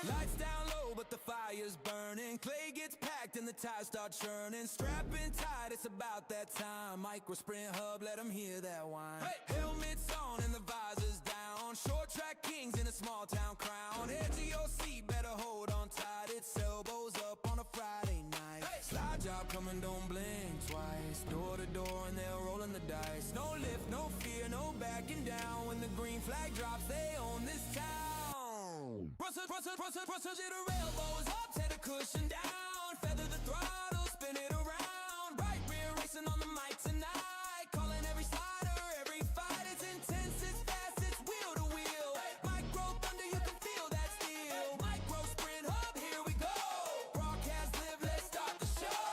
Lights down low, but the fire's burning. Clay gets packed and the tires start churning. Strapping tight, it's about that time. Micro sprint hub, let them hear that whine. Hey! Helmets on and the visors down. Short track kings in a small town crown. Head to your seat, better hold on tight. It's elbows up on a Friday night. Hey! Slide job coming, don't blink twice. Door to door and they're rolling the dice. No lift, no fear, no backing down. When the green flag drops, they own this town. Procedure to elbows up, tear the cushion down. Feather the throttle, spin it around. Right rear racing on the mic tonight. Calling every slider, every fight. It's intense, it's fast, it's wheel to wheel. Micro thunder, you can feel that steel. Micro sprint hub, here we go. Broadcast live, let's start the show.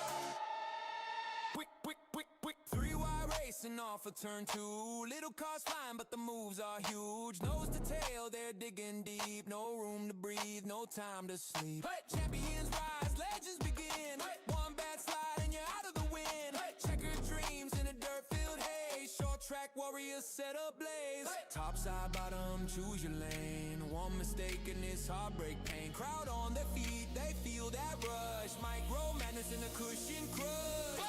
Quick, three-wide racing off a turn two. Little cars flying, but the moves are huge. Nose to tail, they're digging deep. No room to breathe, no time to sleep. Champions rise, legends begin. One bad slide and you're out of the wind. Checkered dreams in a dirt-filled haze. Short track warriors set ablaze. Top side, bottom, choose your lane. One mistake and it's heartbreak pain. Crowd on their feet, they feel that rush. Micro madness in a cushion crush.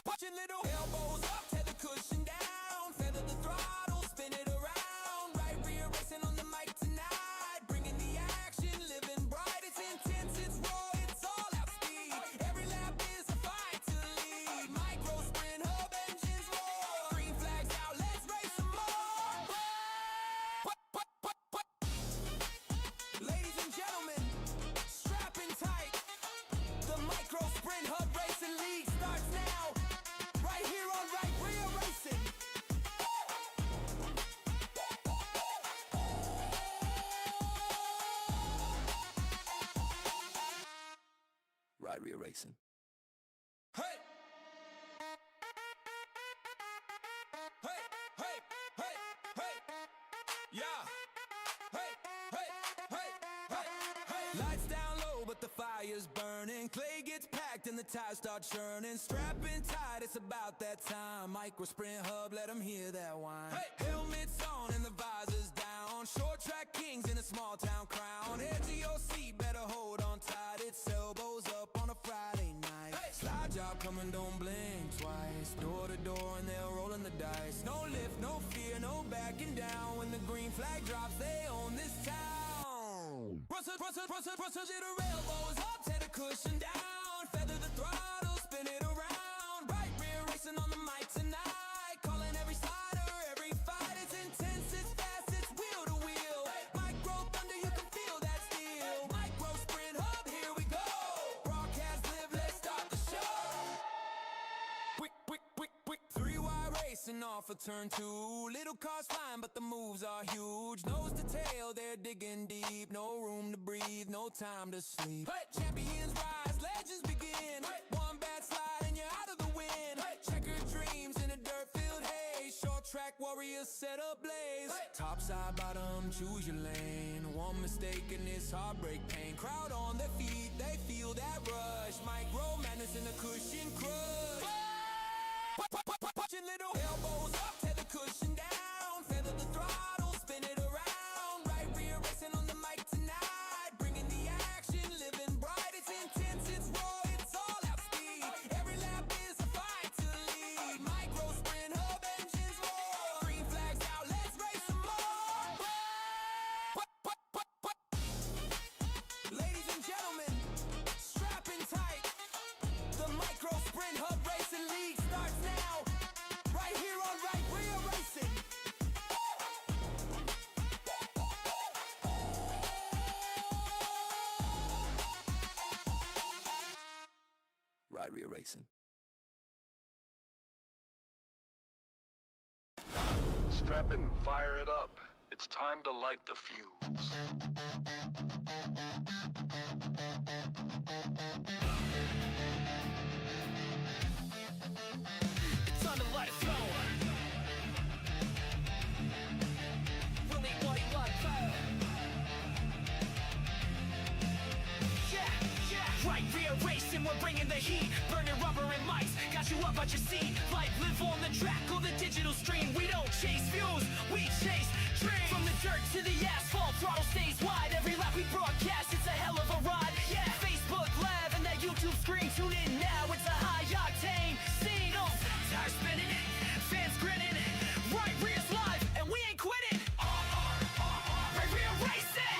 Punching little elbows up, tear the cushion down. Feather the throttle, spin it around. Right rear racing on the mic tonight. Bringing the action, living bright. It's intense, it's raw, it's all out speed. Every lap is a fight to lead. Micro sprint hub, engines roar. Green flags out, let's race some more. Ladies and gentlemen, strap in tight. The micro sprint hub racing league starts now. Right here on Right Rear Racing. Right Rear Racing. Hey! Hey! Yeah! Hey! Lights down low, but the fire's burning. Clay gets packed and the tires start churning. Strapping tight, it's about that time. Micro sprint hub, let them hear that whine. Hey! Helmets on and the visors down. Short track kings in a small town crown. Head to your seat, better hold on tight. It's elbows up on a Friday night. Hey! Slide job coming, don't blink twice. Door to door and they're rolling the dice. No lift, no fear, no backing down. When the green flag drops, they own this town. Procedure to elbows up, tear the cushion down. Feather the throttle, spin it around. Right rear racing on the mic tonight. Calling every slider, every fight. It's intense, it's fast, it's wheel to wheel. Micro thunder, you can feel that steel. Micro sprint hub, here we go. Broadcast live, let's start the show. Quick, three-wide racing off a turn two. Little cars flying, but the moves are huge. Nose to tail, they're digging deep. No room to breathe, no time to sleep. Champions rise, legends begin. One bad slide and you're out of the wind. Checkered dreams in a dirt-filled haze. Short track warriors set ablaze. Top side, bottom, choose your lane. One mistake and it's heartbreak pain. Crowd on their feet, they feel that rush. Micro madness in a cushion crush. Punching little elbows up, tear the cushion down. Feather the throttle, spin it around. Right rear racing on the mic tonight. Bringing the action, living bright. It's intense, it's raw, it's all out speed. Every lap is a fight to lead. Micro sprint hub, engines roar. Green flags out, let's race some more. Ladies and gentlemen, strap in tight. The micro sprint hub racing league starts now. Right here on Right Rear Racing. Right Rear Racing. Strap in, fire it up. It's time to light the fuse. Time to let it flow. We'll need what you like, yeah. Right rear racing, we're bringing the heat. Burning rubber and lights, got you up front your seat. Life live on the track or the digital stream. We don't chase views, we chase dreams. From the dirt to the asphalt, throttle stays wide. Every lap we broadcast, it's a hell of a ride. Yeah, Facebook Live and that YouTube screen. Tune in now, it's a high octane scene. Oh, tires spinning, fans grinning. Right rear's live, and we ain't quitting. Right rear racing,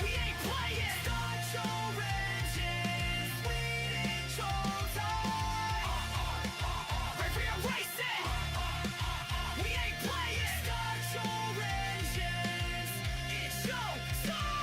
we ain't playing. Start your engines, bleeding souls high. Right rear racing, we ain't playing. Start your engines, it's your time.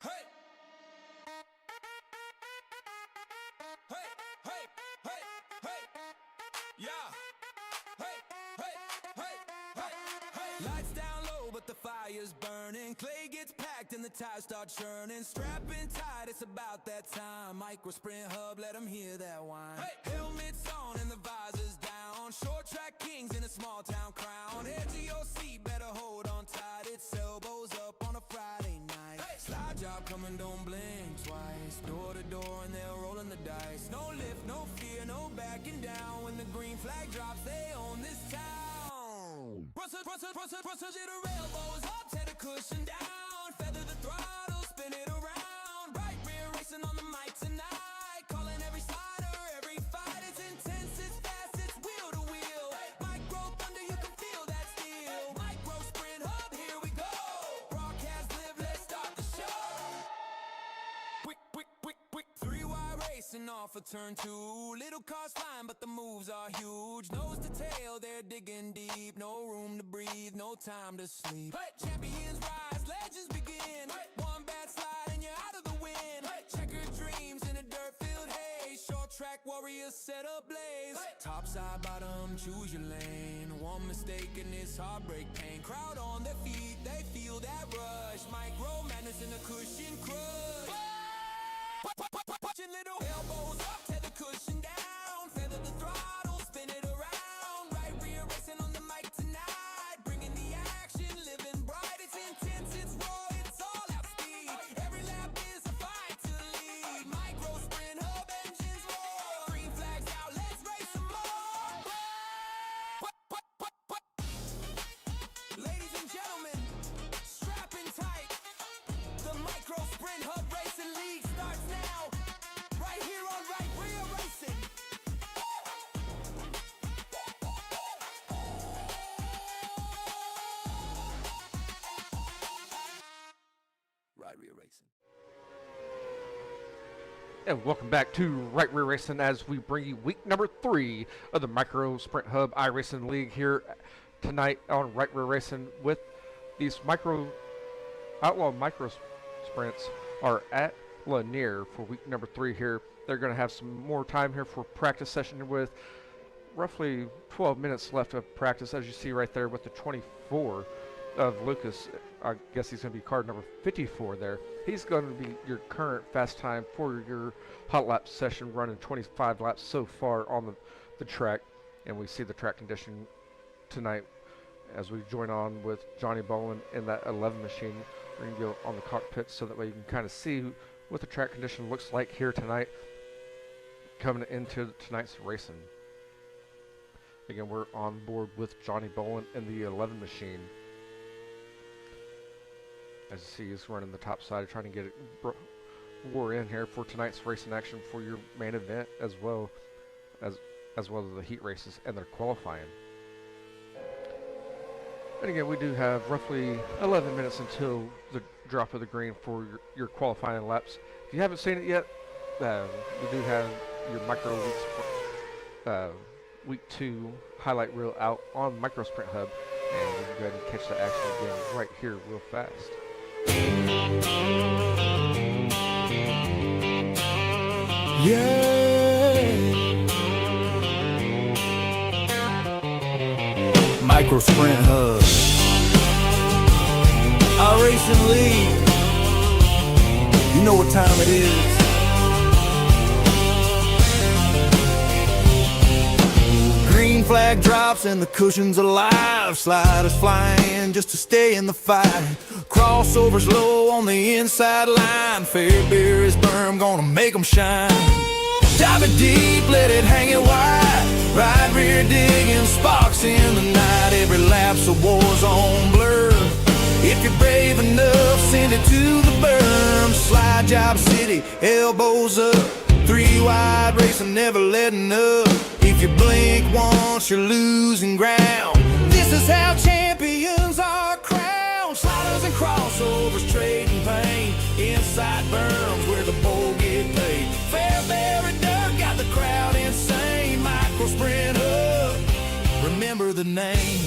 Hey! Hey, hey, hey, hey! Yeah! Hey, hey, hey, hey, hey! Lights down low, but the fire's burning. Clay gets packed and the tires start churning. Strapping tight, it's about that time. Micro sprint hub, let 'em hear that whine. Hey! Helmets on and the visors down. Short track kings in a small town crown. Edge of your seat, better hold on tight. It's elbows up on a Friday night. Hey! Slide job coming, don't blink twice. Door to door and they're rolling the dice. No lift, no fear, no backing down. When the green flag drops, they own this town. Rustle, the elbows up, tear the cushion down. Feather the throttle, spin it around. Right rear racing on the mic tonight. Calling every slider, every fight. It's intense, it's fast, it's wheel to wheel. Micro thunder, you can feel that steel. Micro sprint hub, here we go. Broadcast live, let's start the show. Quick. 3-wide racing off a turn 2. Little cars flying, but the moves are huge. Nose to tail, they're digging deep. No room to breathe, no time to sleep. Champions rise, legends begin. One bad slide and you're out of the wind. Checkered dreams in a dirt-filled haze. Short track warriors set up blaze. Top side, bottom, choose your lane. One mistake and it's heartbreak pain. Crowd on their feet, they feel that rush. Micro madness in a cushion crush. Watch your little elbows up, tear the cushion down. Feather the throttle, spin it around. Right rear racing on the mic tonight. Bringing the action, living bright. It's intense, it's raw, it's all out speed. Every lap is a fight to lead. Micro sprint hub, engines roar. Green flags out, let's race some more. Ladies and gentlemen, strap in tight. The micro sprint hub racing league starts now. Right here on Right Rear Racing. Right Rear Racing. And welcome back to Right Rear Racing as we bring you week number 3 of the Micro Sprint Hub iRacing League here tonight on Right Rear Racing with these Outlaw Micro Sprints are at Lanier for week number 3 here. They're going to have some more time here for practice session with roughly 12 minutes left of practice, as you see right there with the 24 of Lucas. I guess he's going to be card number 54 there. He's going to be your current fast time for your hot lap session, running 25 laps so far on the track. And we see the track condition tonight as we join on with Johnny Bolin in that 11 machine. We're going to go on the cockpit so that way you can kind of see what the track condition looks like here tonight coming into tonight's racing. Again, we're on board with Johnny Bolin in the 11 machine. As you see, he's running the top side, trying to get it wore in here for tonight's racing action for your main event, as well as the heat races and their qualifying. And again, we do have roughly 11 minutes until the drop of the green for your qualifying laps. If you haven't seen it yet, we do have your micro week 2 highlight reel out on Micro Sprint Hub, and we can go ahead and catch the action again right here real fast. Yeah. Micro Sprint Hub. iRacing League. You know what time it is. Green flag drops and the cushions alive. Sliders flying just to stay in the fight. Crossovers low on the inside line. Fairbury's berm gonna make them shine. Dive it deep, let it hang it wide. Right rear digging sparks in the night. Every lap's a war zone blur. If you're brave enough, send it to the berm. Slide job city, elbows up. 3 wide racing, never letting up. If you blink once, you're losing ground. This is how champions are crowned. Sliders and crossovers, trading pain. Inside berms where the bowl get paid. Fairbury dirt got the crowd insane. Micro Sprint Hub, remember the name.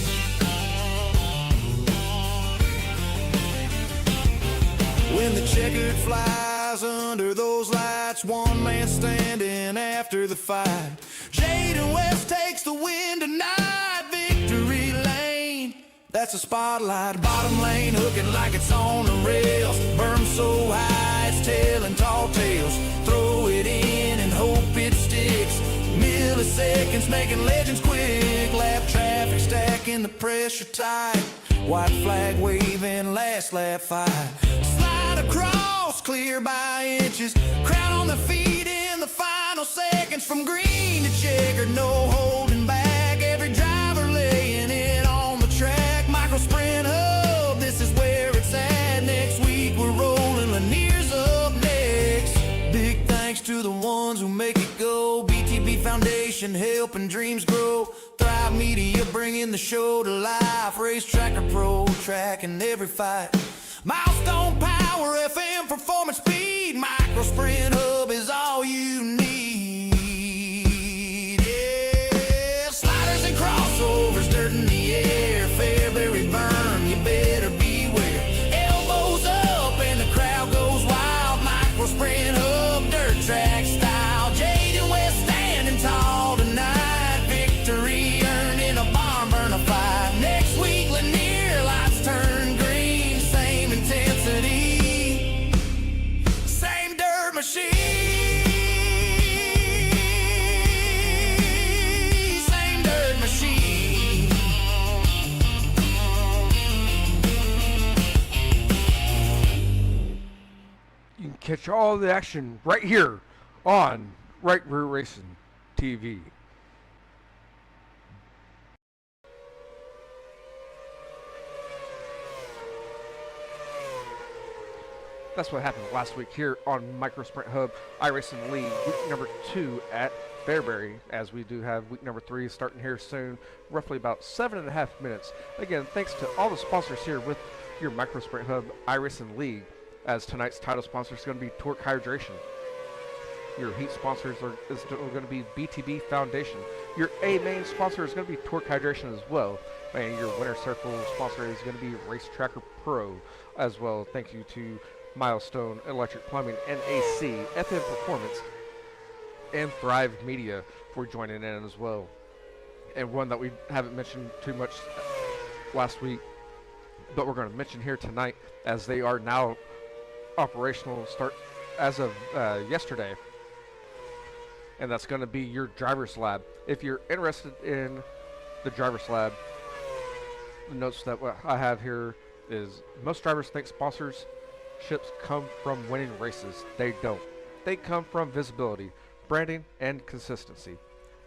When the checkered flies under those lights, one man standing after the fight. Jaden West takes the win tonight. Victory lane, that's a spotlight. Bottom lane hooking like it's on the rails. Berm so high it's telling tall tales. Throw it in and hope it sticks. Milliseconds making legends quick. Lap traffic stacking the pressure tight. White flag waving, last lap fight. Slide across, clear by inches. Crowd on the feet in the final seconds. From green to checkered, no holding back. Every driver laying it on the track. Micro Sprint Hub, this is where it's at. Next week we're rolling, Lanier's up next. Big thanks to the ones who make it go. BTB Foundation helping dreams grow. Thrive Media bringing the show to life. Race Tracker Pro tracking every fight. Milestone Power, FM performance speed. Micro Sprint Hub is all you need. Yeah, sliders and crossovers, dirt in the air. Fairbury berm, you better beware. Elbows up and the crowd goes wild. Micro Sprint Hub, dirt track style. Jaden West standing tall tonight. Victory earned in a barn burn a fight. Next week Lanier, lights turn green. Same intensity, same dirt machine. Same dirt machine. You can catch all the action right here on Right Rear Racing TV. That's what happened last week here on Micro Sprint Hub iRacing League, week number 2 at Fairbury, as we do have week number 3 starting here soon, roughly about 7.5 minutes. Again, thanks to all the sponsors here with your Micro Sprint Hub iRacing League, as tonight's title sponsor is going to be Torq Hydration. Your heat sponsors is going to be BTB Foundation. Your A main sponsor is going to be Torq Hydration as well. And your winner circle sponsor is going to be Race Tracker Pro as well. Thank you to Milestone Electric Plumbing and AC, FM Performance, and Thrive Media for joining in as well. And one that we haven't mentioned too much last week, but we're going to mention here tonight, as they are now operational start as of yesterday. And that's going to be your driver's lab. If you're interested in the driver's lab, the notes that I have here is most drivers think sponsorships come from winning races. They don't. They come from visibility, branding, and consistency.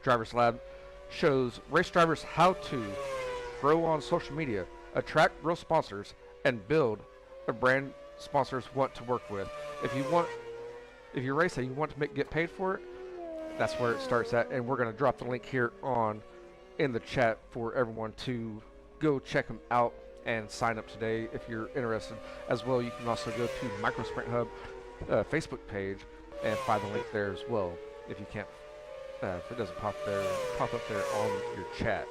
Driver's Lab shows race drivers how to grow on social media, attract real sponsors, and build a brand sponsors want to work with. If you're racing, you want to get paid for it, that's where it starts at. And we're going to drop the link here in the chat for everyone to go check them out and sign up today if you're interested. As well, you can also go to Micro Sprint Hub Facebook page and find the link there as well. If you can't, if it doesn't pop up there on your chat.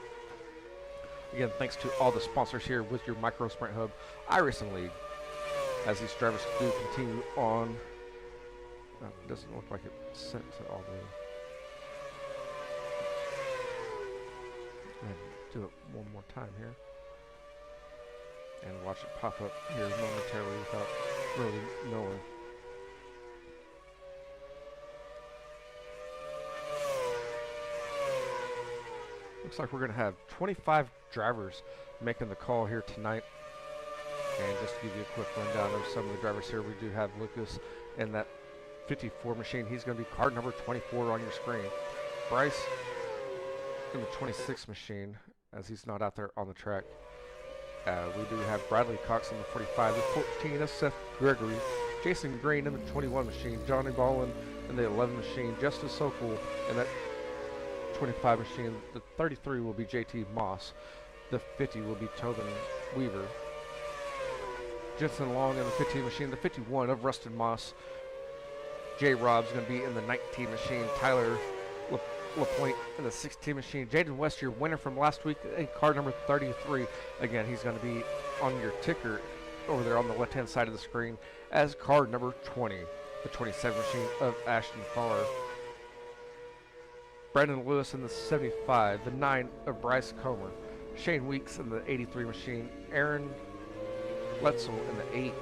Again, thanks to all the sponsors here with your Micro Sprint Hub iRacing League, as these drivers do continue on. It doesn't look like it's sent to all the. do it one more time here. And watch it pop up here momentarily without really knowing. Looks like we're going to have 25 drivers making the call here tonight. And just to give you a quick rundown of some of the drivers here, we do have Lucas in that 54 machine. He's going to be car number 24 on your screen. Bryce in the 26 machine, as he's not out there on the track. We do have Bradley Cox in the 45, the 14 of Seth Gregory, Jason Green in the 21 machine, Johnny Ballin in the 11 machine, Justice Sokol in that 25 machine. The 33 will be JT Moss. The 50 will be Tobin Weaver. Jensen Long in the 15 machine. The 51 of Rustin Moss. J. Rob's going to be in the 19 machine. Tyler LaPointe in the 16 machine. Jaden West, your winner from last week, car number 33. Again, he's going to be on your ticker over there on the left-hand side of the screen as car number 20. The 27 machine of Ashton Farr. Brandon Lewis in the 75. The 9 of Bryce Comer. Shane Weeks in the 83 machine. Aaron Letzel in the 8.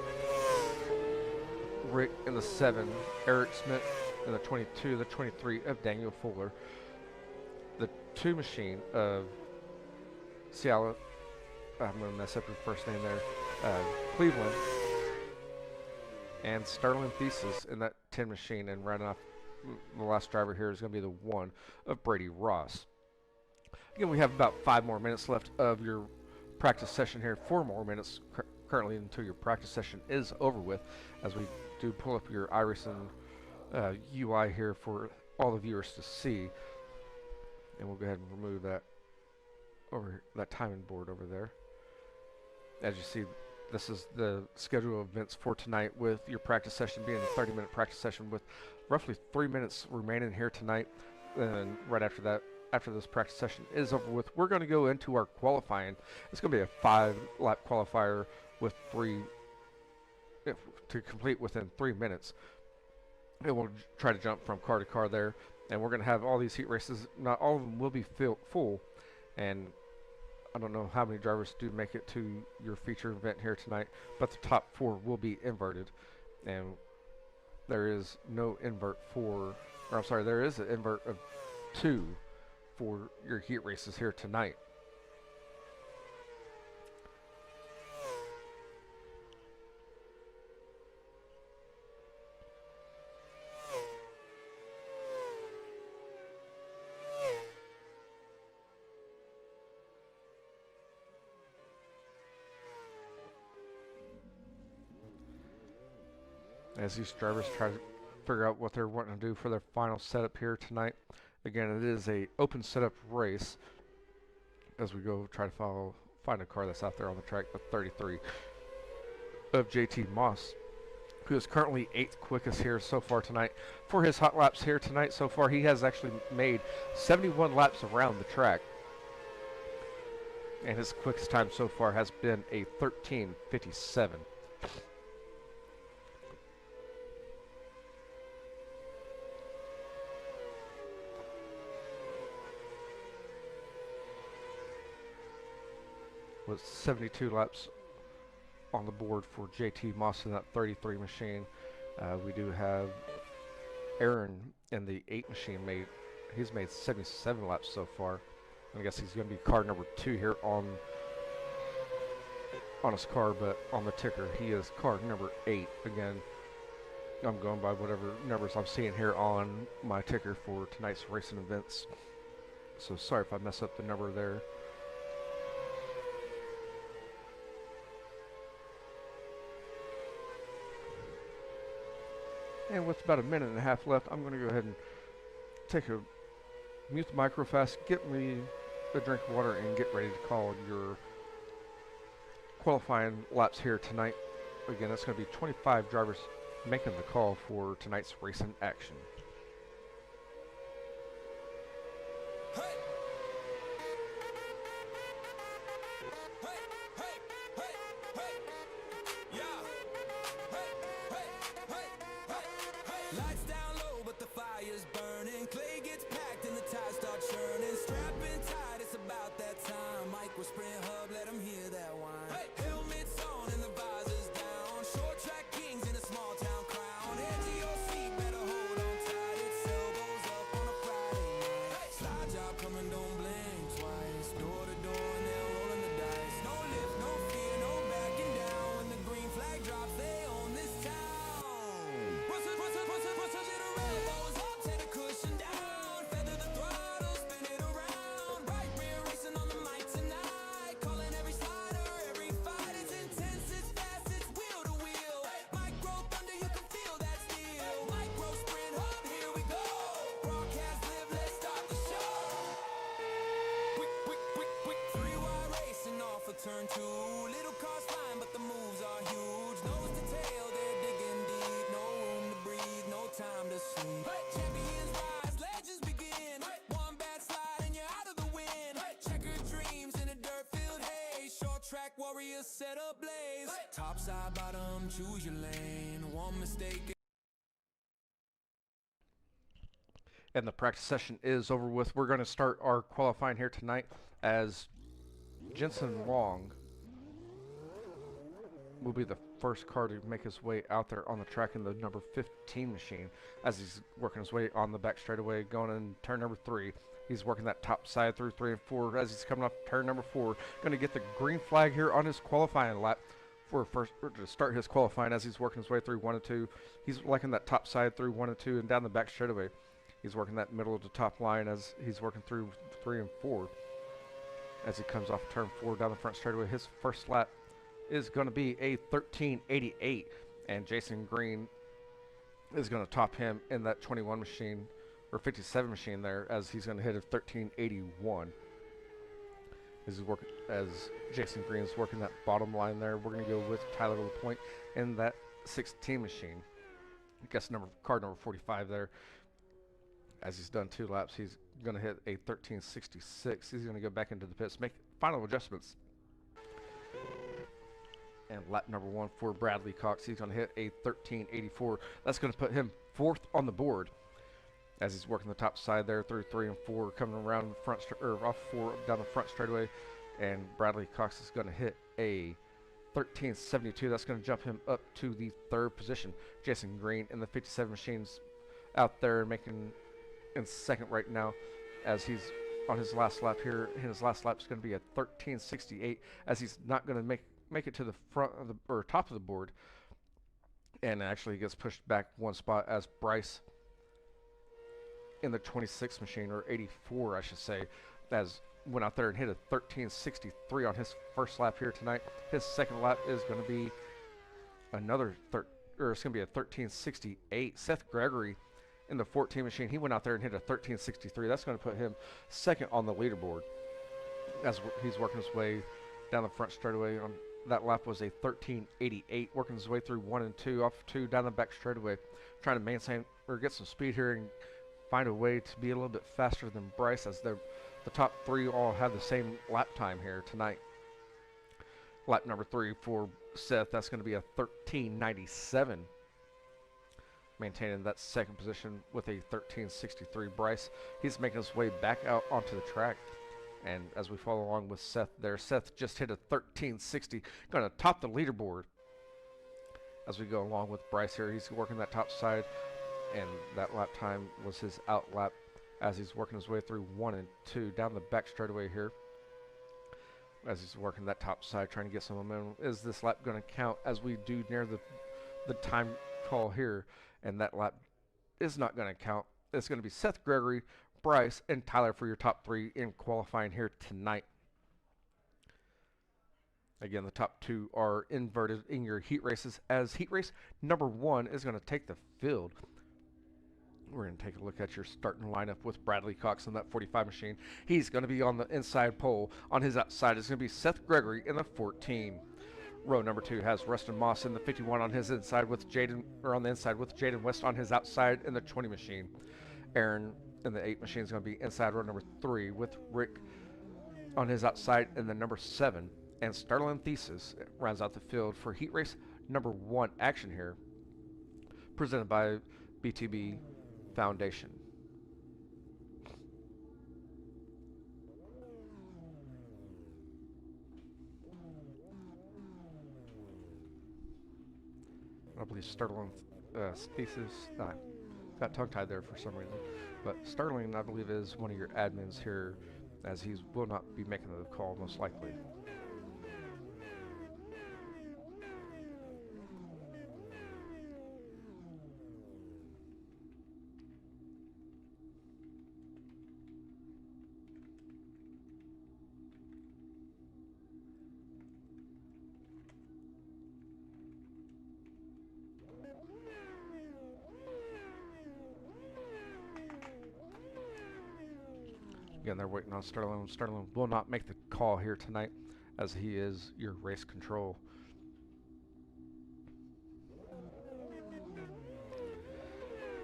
Rick in the 7. Eric Smith in the 22. The 23 of Daniel Fuller. The 2 machine of Seattle. I'm going to mess up your first name there. Cleveland. And Sterling Thesis in that 10 machine. And right off, the last driver here is going to be the 1 of Brady Ross. Again, we have about 5 more minutes left of your practice session here. 4 more minutes currently until your practice session is over with, as we do pull up your iRacing UI here for all the viewers to see. And we'll go ahead and remove that timing board over there. As you see, this is the schedule of events for tonight, with your practice session being a 30-minute practice session with roughly 3 minutes remaining here tonight. And right after that, after this practice session is over with, we're going to go into our qualifying. It's going to be a 5-lap qualifier with to complete within 3 minutes. And we'll try to jump from car to car there. And we're going to have all these heat races. Not all of them will be full. And I don't know how many drivers do make it to your feature event here tonight, but the top 4 will be inverted. And there is no invert there is an invert of 2 for your heat races here tonight. As these drivers try to figure out what they're wanting to do for their final setup here tonight. Again, it is a open setup race as we go try to find a car that's out there on the track. The 33 of JT Moss, who is currently 8th quickest here so far tonight. For his hot laps here tonight so far, he has actually made 71 laps around the track. And his quickest time so far has been a 13:57. With 72 laps on the board for JT Moss in that 33 machine. We do have Aaron in the 8 machine. He's made 77 laps so far. I guess he's going to be car number 2 here on his car, but on the ticker he is car number 8. Again, I'm going by whatever numbers I'm seeing here on my ticker for tonight's racing events. So sorry if I mess up the number there. And with about a minute and a half left, I'm going to go ahead and mute the micro fast, get me a drink of water, and get ready to call your qualifying laps here tonight. Again, that's going to be 25 drivers making the call for tonight's racing action. Lights down low, but the fire's burning. Clay gets packed and the tires start churning. Strapping tight, it's about that time. track warriors set ablaze. Top side, bottom, choose your lane. One mistake. And the practice session is over with. We're going to start our qualifying here tonight as Jensen Long will be the first car to make his way out there on the track in the number 15 machine as he's working his way on the back straightaway going in turn number 3. He's working that top side through 3 and 4 as he's coming off turn number 4. Going to get the green flag here on his qualifying lap for to start his qualifying as he's working his way through 1 and 2. He's liking that top side through 1 and 2 and down the back straightaway. He's working that middle of the top line as he's working through 3 and 4. As he comes off turn 4 down the front straightaway, his first lap is going to be a 13:88, and Jason Green is going to top him in that 21 machine or 57 machine there as he's going to hit a 13:81. As Jason Green is working that bottom line there, we're going to go with Tyler LaPointe in that 16 machine. I guess car number 45 there. As he's done 2 laps, he's going to hit a 13:66. He's going to go back into the pits, make final adjustments. And lap number 1 for Bradley Cox, he's going to hit a 13:84. That's going to put him 4th on the board as he's working the top side there through 3 and 4, coming around the front off 4 down the front straightaway. And Bradley Cox is going to hit a 13:72. That's going to jump him up to the 3rd position. Jason Green in the 57 machines out there making in 2nd right now as he's on his last lap here. His last lap is going to be a 13:68 as he's not going to make it to the front of the or top of the board, and actually gets pushed back 1 spot as Bryce in the 26 machine or 84 I should say, as went out there and hit a 13:63 on his first lap here tonight. His second lap is going to be another it's going to be a 13:68. Seth Gregory in the 14 machine, he went out there and hit a 13:63. That's going to put him 2nd on the leaderboard as he's working his way down the front straightaway. On that lap was a 13:88, working his way through 1 and 2, off 2 down the back straightaway, trying to maintain or get some speed here and find a way to be a little bit faster than Bryce, as the top 3 all have the same lap time here tonight. Lap number 3 for Seth, that's going to be a 13:97. Maintaining that 2nd position with a 13:63. Bryce, he's making his way back out onto the track. And as we follow along with Seth there, Seth just hit a 13:60, going to top the leaderboard. As we go along with Bryce here, he's working that top side, and that lap time was his out lap as he's working his way through 1 and 2 down the back straightaway here. As he's working that top side, trying to get some momentum. Is this lap going to count as we do near the time call here? And that lap is not going to count. It's going to be Seth Gregory, Bryce, and Tyler for your top 3 in qualifying here tonight. Again, the top 2 are inverted in your heat races, as heat race number 1 is going to take the field. We're going to take a look at your starting lineup with Bradley Cox in that 45 machine. He's going to be on the inside pole. On his outside is going to be Seth Gregory in the 14. Row number 2 has Rustin Moss in the 51 on his inside with on the inside with Jaden West on his outside in the 20 machine. Aaron in the 8 machine is going to be inside row number 3 with Rick on his outside in the number 7. And Starlin Thesis rounds out the field for heat race number 1 action here, presented by BTB Foundation. I believe Sterling Thesis, got tongue-tied there for some reason, but Sterling, I believe, is one of your admins here, as he will not be making the call most likely. Again, they're waiting on Sterling. Sterling will not make the call here tonight, as he is your race control.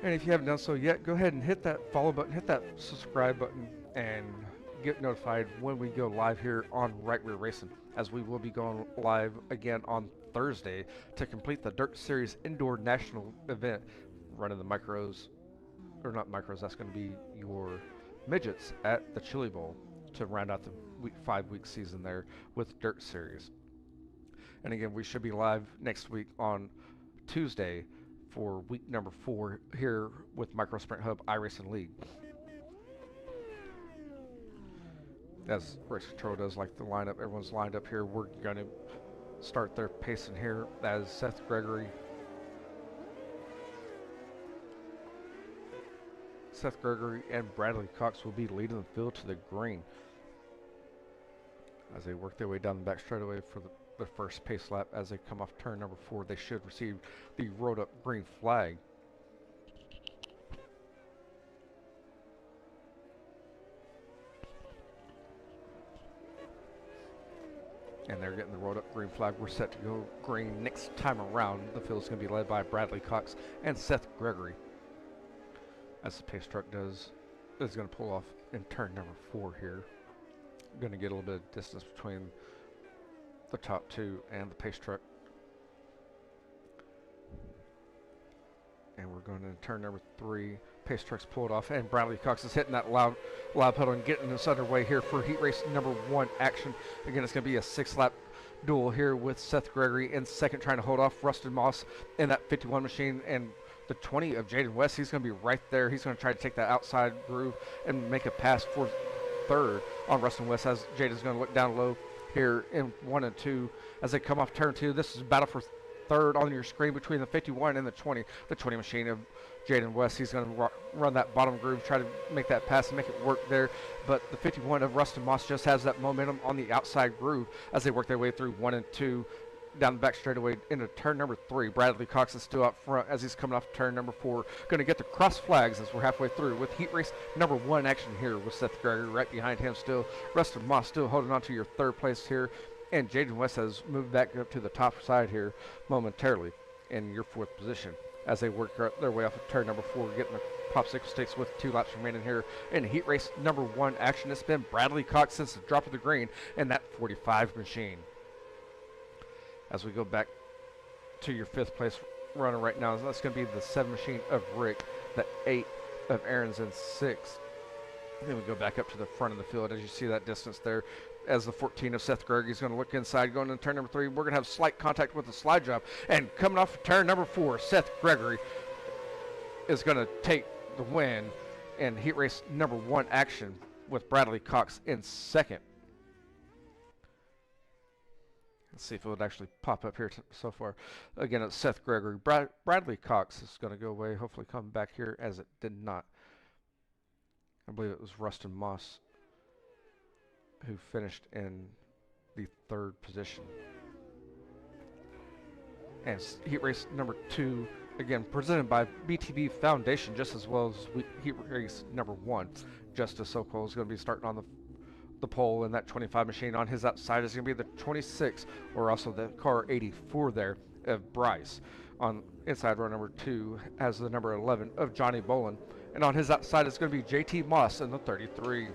And if you haven't done so yet, go ahead and hit that follow button, hit that subscribe button, and get notified when we go live here on Right Rear Racing, as we will be going live again on Thursday to complete the Dirt Series Indoor National event, running the micros, or not micros, that's going to be your midgets at the Chili Bowl to round out the 5-week season there with Dirt Series. And again, we should be live next week on Tuesday for week number 4 here with Micro Sprint Hub iRacing League. As Race Control does like the lineup, everyone's lined up here. We're going to start their pacing here as Seth Gregory and Bradley Cox will be leading the field to the green as they work their way down the back straightaway for the first pace lap. As they come off turn number 4, they should receive the rolled up green flag. And they're getting the rolled up green flag. We're set to go green next time around. The field's going to be led by Bradley Cox and Seth Gregory. As the pace truck is going to pull off in turn number 4 here. Going to get a little bit of distance between the top 2 and the pace truck. And we're going to turn number 3. Pace truck's pulled off, and Bradley Cox is hitting that loud pedal and getting us underway here for heat race number 1 action. Again, it's going to be a 6-lap duel here with Seth Gregory in second, trying to hold off Rustin Moss in that 51 machine, and the 20 of Jaden West. He's going to be right there. He's going to try to take that outside groove and make a pass for third on Rustin West, as Jaden's going to look down low here in 1 and 2 as they come off turn 2. This is a battle for third on your screen between the 51 and the 20. The 20 machine of Jaden West, he's going to run that bottom groove, try to make that pass and make it work there. But the 51 of Rustin Moss just has that momentum on the outside groove as they work their way through 1 and 2 down the back straightaway into turn number 3. Bradley Cox is still out front as he's coming off turn number 4. Going to get the cross flags as we're halfway through with heat race number 1 action here with Seth Gregory right behind him still. Rustin Moss still holding on to your third place here. And Jaden West has moved back up to the top side here momentarily in your 4th position as they work their way off of turn number 4, getting the popsicle sticks with 2 laps remaining here in heat race number 1 action. It's been Bradley Cox since the drop of the green and that 45 machine. As we go back to your 5th place runner right now, that's going to be the 7 machine of Rick, the 8 of Aaron's, and 6. And then we go back up to the front of the field as you see that distance there. As the 14 of Seth Gregory is going to look inside, going into turn number 3. We're going to have slight contact with the slide job. And coming off of turn number 4, Seth Gregory is going to take the win in heat race number 1 action with Bradley Cox in second. Let's see if it would actually pop up here so far. Again, it's Seth Gregory. Bradley Cox is going to go away, hopefully come back here, as it did not. I believe it was Rustin Moss who finished in the 3rd position. And heat race number 2, again, presented by BTB Foundation, just as well as heat race number 1. Justice Sokol is going to be starting on the pole, and that 25 machine on his outside is going to be the 26, or also the car 84 there of Bryce. On inside row number 2 has the number 11 of Johnny Bolin, and on his outside is going to be JT Moss in the 33.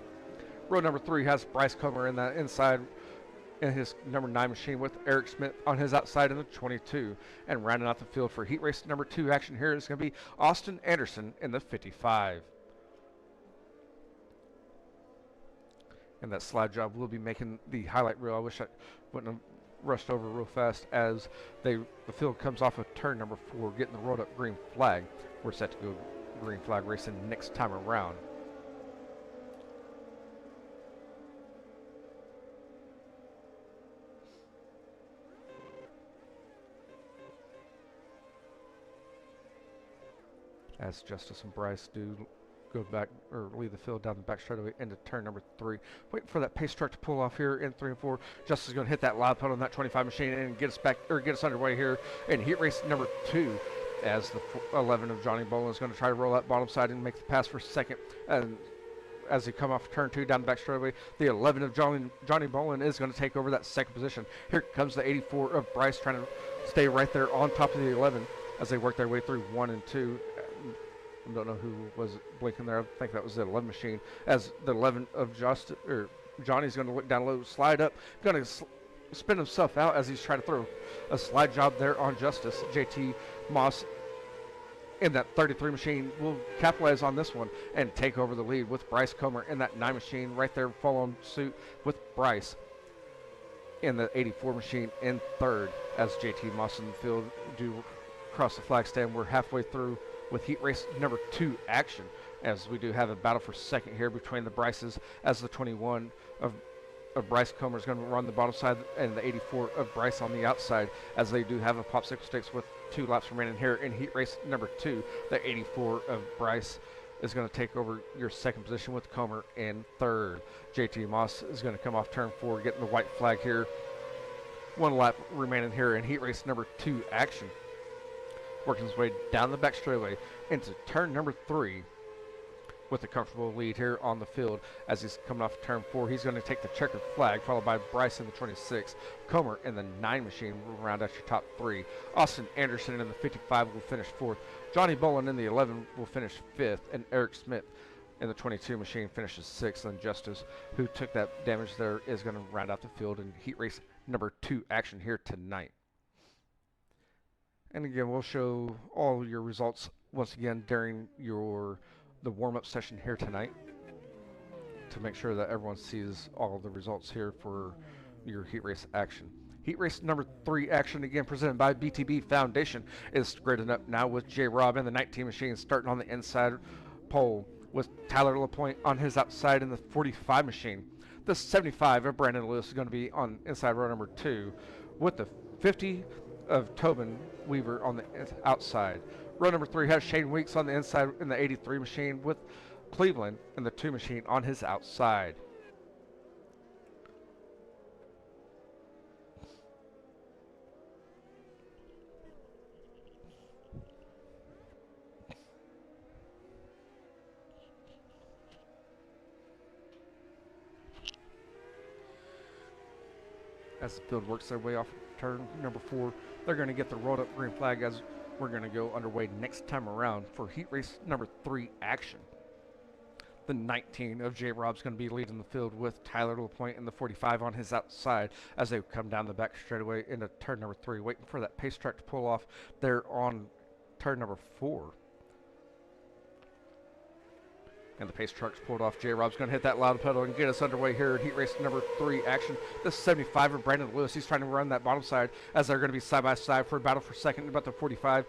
Row number 3 has Bryce Comer in that inside in his number 9 machine with Eric Smith on his outside in the 22. And rounding out the field for heat race number 2 action here is going to be Austin Anderson in the 55. And that slide job will be making the highlight reel. I wish I wouldn't have rushed over real fast as the field comes off of turn number 4, getting the rolled up green flag. We're set to go green flag racing next time around. As Justice and Bryce do go back, or lead the field down the back straightaway into turn number 3. Waiting for that pace truck to pull off here in 3 and 4. Justice is going to hit that loud pedal on that 25 machine and get us back, or get us underway here in heat race number 2. As the 11 of Johnny Bolin is going to try to roll that bottom side and make the pass for second. And as he come off turn 2 down the back straightaway, the 11 of Johnny Bolin is going to take over that second position. Here comes the 84 of Bryce trying to stay right there on top of the 11 as they work their way through 1 and 2. Don't know who was blinking there. I think that was the 11 machine. As the 11 of Johnny's going to look down low, slide up, going to spin himself out as he's trying to throw a slide job there on Justice. JT Moss in that 33 machine will capitalize on this one and take over the lead with Bryce Comer in that 9 machine right there following suit with Bryce in the 84 machine in third as JT Moss in the field do cross the flag stand. We're halfway through with heat race number 2 action as we do have a battle for second here between the Bryces as the 21 of Bryce Comer is going to run the bottom side and the 84 of Bryce on the outside as they do have a popsicle sticks with 2 laps remaining here in heat race number 2. The 84 of Bryce is going to take over your second position with Comer in third. JT Moss is going to come off turn 4 getting the white flag here. 1 lap remaining here in heat race number 2 action. Working his way down the back straightaway into turn number 3 with a comfortable lead here on the field as he's coming off turn 4. He's going to take the checkered flag, followed by Bryce in the 26. Comer in the 9 machine will round out your top 3. Austin Anderson in the 55 will finish 4th. Johnny Bolin in the 11 will finish 5th. And Eric Smith in the 22 machine finishes 6th. And Justice, who took that damage there, is going to round out the field in heat race number 2 action here tonight. And again, we'll show all your results once again during the warm-up session here tonight to make sure that everyone sees all of the results here for your heat race action. Heat race number 3 action, again presented by BTB Foundation, is graded up now with J. Rob in the 19 machine starting on the inside pole with Tyler LaPointe on his outside in the 45 machine. The 75 of Brandon Lewis is going to be on inside row number 2 with the 50 of Tobin Weaver on the outside. Row number 3 has Shane Weeks on the inside in the 83 machine with Cleveland in the 2 machine on his outside. As the field works their way off turn number 4, they're going to get the rolled up green flag as we're going to go underway next time around for heat race number 3 action. The 19 of J. Rob's going to be leading the field with Tyler LaPointe in the 45 on his outside as they come down the back straightaway into turn number 3, waiting for that pace track to pull off there on turn number 4. And the pace truck's pulled off. J. Rob's going to hit that loud pedal and get us underway here in heat race number 3 action. This 75 of Brandon Lewis. He's trying to run that bottom side as they're going to be side by side for a battle for second. About the 45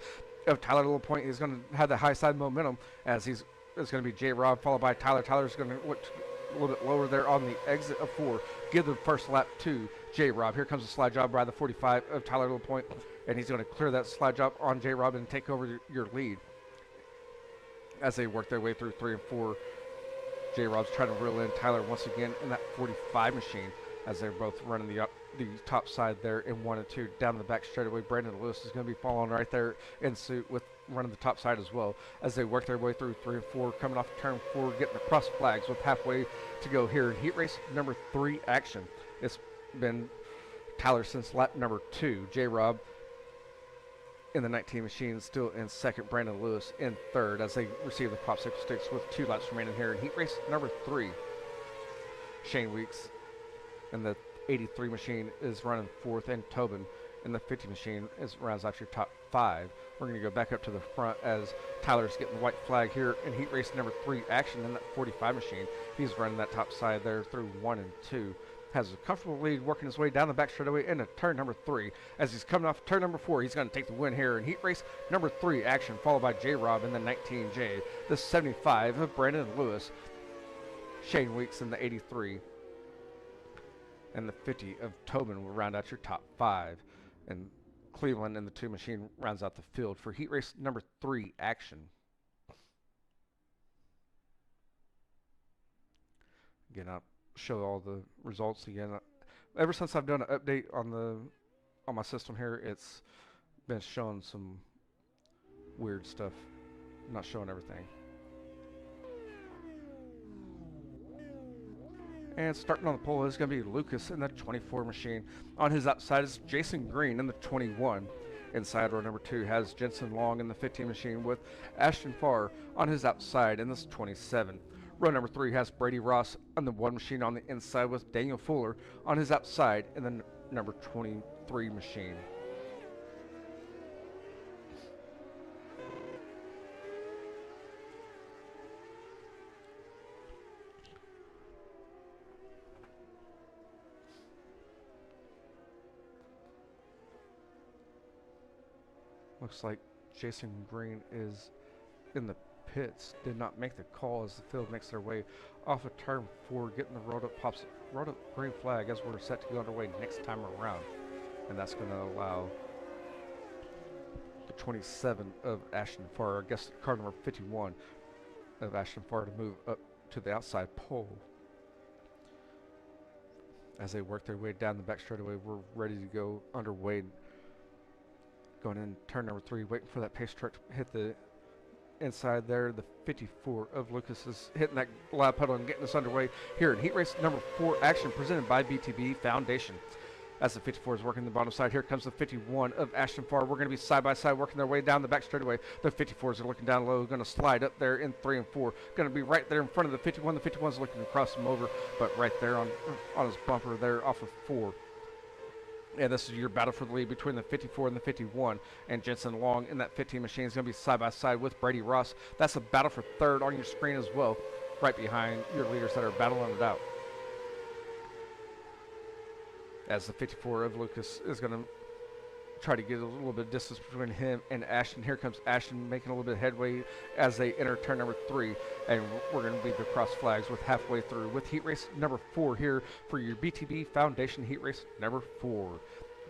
of Tyler LaPointe. He's going to have the high side momentum as it's going to be J. Rob followed by Tyler. Tyler's going to look a little bit lower there on the exit of 4. Give the first lap to J. Rob. Here comes a slide job by the 45 of Tyler LaPointe, and he's going to clear that slide job on J. Rob and take over your lead. As they work their way through 3 and 4, J. Rob's trying to reel in Tyler once again in that 45 machine as they're both running the top side there in 1 and 2 down the back straightaway. Brandon Lewis is going to be following right there in suit with running the top side as well as they work their way through 3 and 4, coming off turn 4, getting the cross flags with halfway to go here in heat race number 3 action. It's been Tyler since lap number 2. J. Rob in the 19 machine still in second. Brandon Lewis in third as they receive the popsicle sticks with 2 laps remaining here in heat race number 3. Shane Weeks in the 83 machine is running 4th, and Tobin in the 50 machine rounds out your top 5. We're going to go back up to the front as Tyler's getting the white flag here in heat race number 3 action in that 45 machine. He's running that top side there through 1 and 2. Has a comfortable lead, working his way down the back straightaway into turn number 3. As he's coming off turn number 4, he's going to take the win here in heat race number 3 action, followed by J. Rob in the 19J. The 75 of Brandon Lewis. Shane Weeks in the 83. And the 50 of Tobin will round out your top 5. And Cleveland in the 2 machine rounds out the field for heat race number 3 action. Again, I'll show all the results again. Ever since I've done an update on my system here, it's been showing some weird stuff. Not showing everything. And starting on the pole is going to be Lucas in the 24 machine. On his outside is Jason Green in the 21. Inside row number 2 has Jensen Long in the 15 machine with Ashton Farr on his outside in this 27. Row number 3 has Brady Ross on the 1 machine on the inside with Daniel Fuller on his outside in the number 23 machine. Looks like Jason Green is in the pits. Did not make the call as the field makes their way off of turn 4, getting the road up green flag as we're set to go underway next time around. And that's going to allow the 27 of Ashton Farr, I guess car number 51 of Ashton Farr, to move up to the outside pole. As they work their way down the back straightaway, we're ready to go underway. Going in turn number 3, waiting for that pace truck to hit the inside there. The 54 of Lucas is hitting that loud pedal and getting us underway here in heat race number 4 action presented by BTB Foundation. As the 54 is working the bottom side, here comes the 51 of Ashton Farr. We're going to be side by side working their way down the back straightaway. The 54s are looking down low, going to slide up there in 3 and 4. Going to be right there in front of the 51. The 51's looking to cross him over, but right there on his bumper there off of 4. And this is your battle for the lead between the 54 and the 51. And Jensen Long in that 15 machine is going to be side by side with Brady Ross. That's a battle for third on your screen as well, right behind your leaders that are battling it out. As the 54 of Lucas is going to try to get a little bit of distance between him and Ashton. Here comes Ashton making a little bit of headway as they enter turn number 3. And we're going to leave the cross flags with halfway through with heat race number 4 here for your BTB Foundation heat race number 4.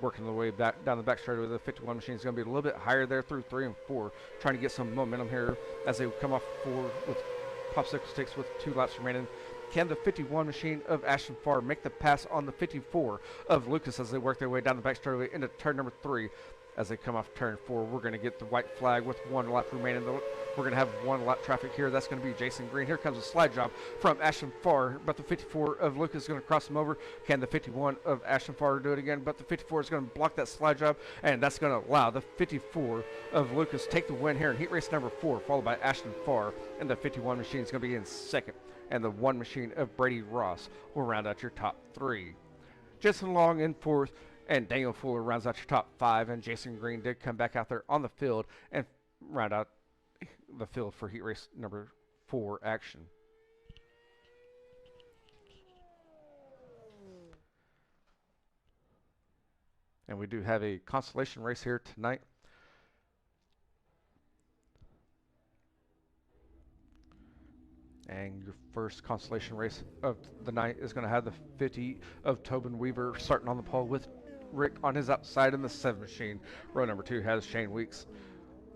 Working the way back down the back straightaway, the 51 machine is going to be a little bit higher there through 3 and 4, trying to get some momentum here as they come off 4 with popsicle sticks with 2 laps remaining. Can the 51 machine of Ashton Farr make the pass on the 54 of Lucas as they work their way down the back straightaway into turn number 3? As they come off turn 4, we're going to get the white flag with 1 lap remaining. We're going to have 1 lap traffic here. That's going to be Jason Green. Here comes a slide job from Ashton Farr, but the 54 of Lucas is going to cross him over. Can the 51 of Ashton Farr do it again? But the 54 is going to block that slide job, and that's going to allow the 54 of Lucas take the win here in heat race number 4, followed by Ashton Farr, and the 51 machine is going to be in second. And the 1 machine of Brady Ross will round out your top 3. Jensen Long in 4th, and Daniel Fuller rounds out your top 5, and Jason Green did come back out there on the field and round out the field for heat race number 4 action. And we do have a consolation race here tonight. And your first consolation race of the night is going to have the 50 of Tobin Weaver starting on the pole with Rick on his outside in the 7 machine. Row number 2 has Shane Weeks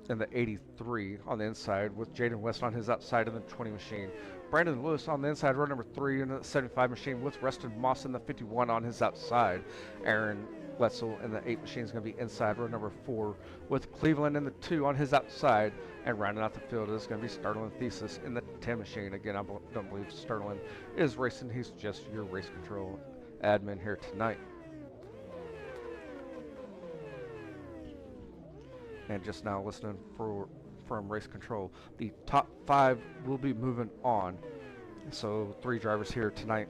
in the 83 on the inside with Jaden West on his outside in the 20 machine. Brandon Lewis on the inside, row number 3 in the 75 machine with Rustin Moss in the 51 on his outside. Aaron Wetzel in the 8 machine is going to be inside row number 4 with Cleveland in the 2 on his outside. And rounding out the field is going to be Sterling Thesis in the 10 machine. Again, I don't believe Sterling is racing. He's just your race control admin here tonight. And just now listening from race control, the top 5 will be moving on. So 3 drivers here tonight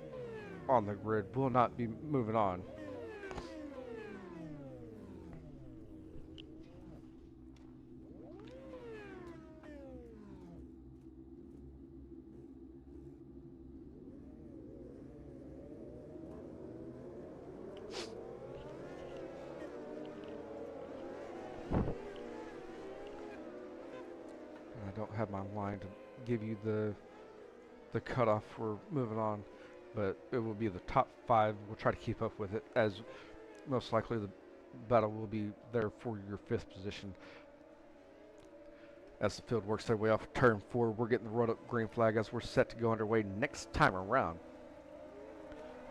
on the grid will not be moving on. I don't have my line to give you the cutoff for moving on, but it will be the top 5. We'll try to keep up with it, as most likely the battle will be there for your 5th position. As the field works their way off turn 4, we're getting the road up green flag as we're set to go underway next time around.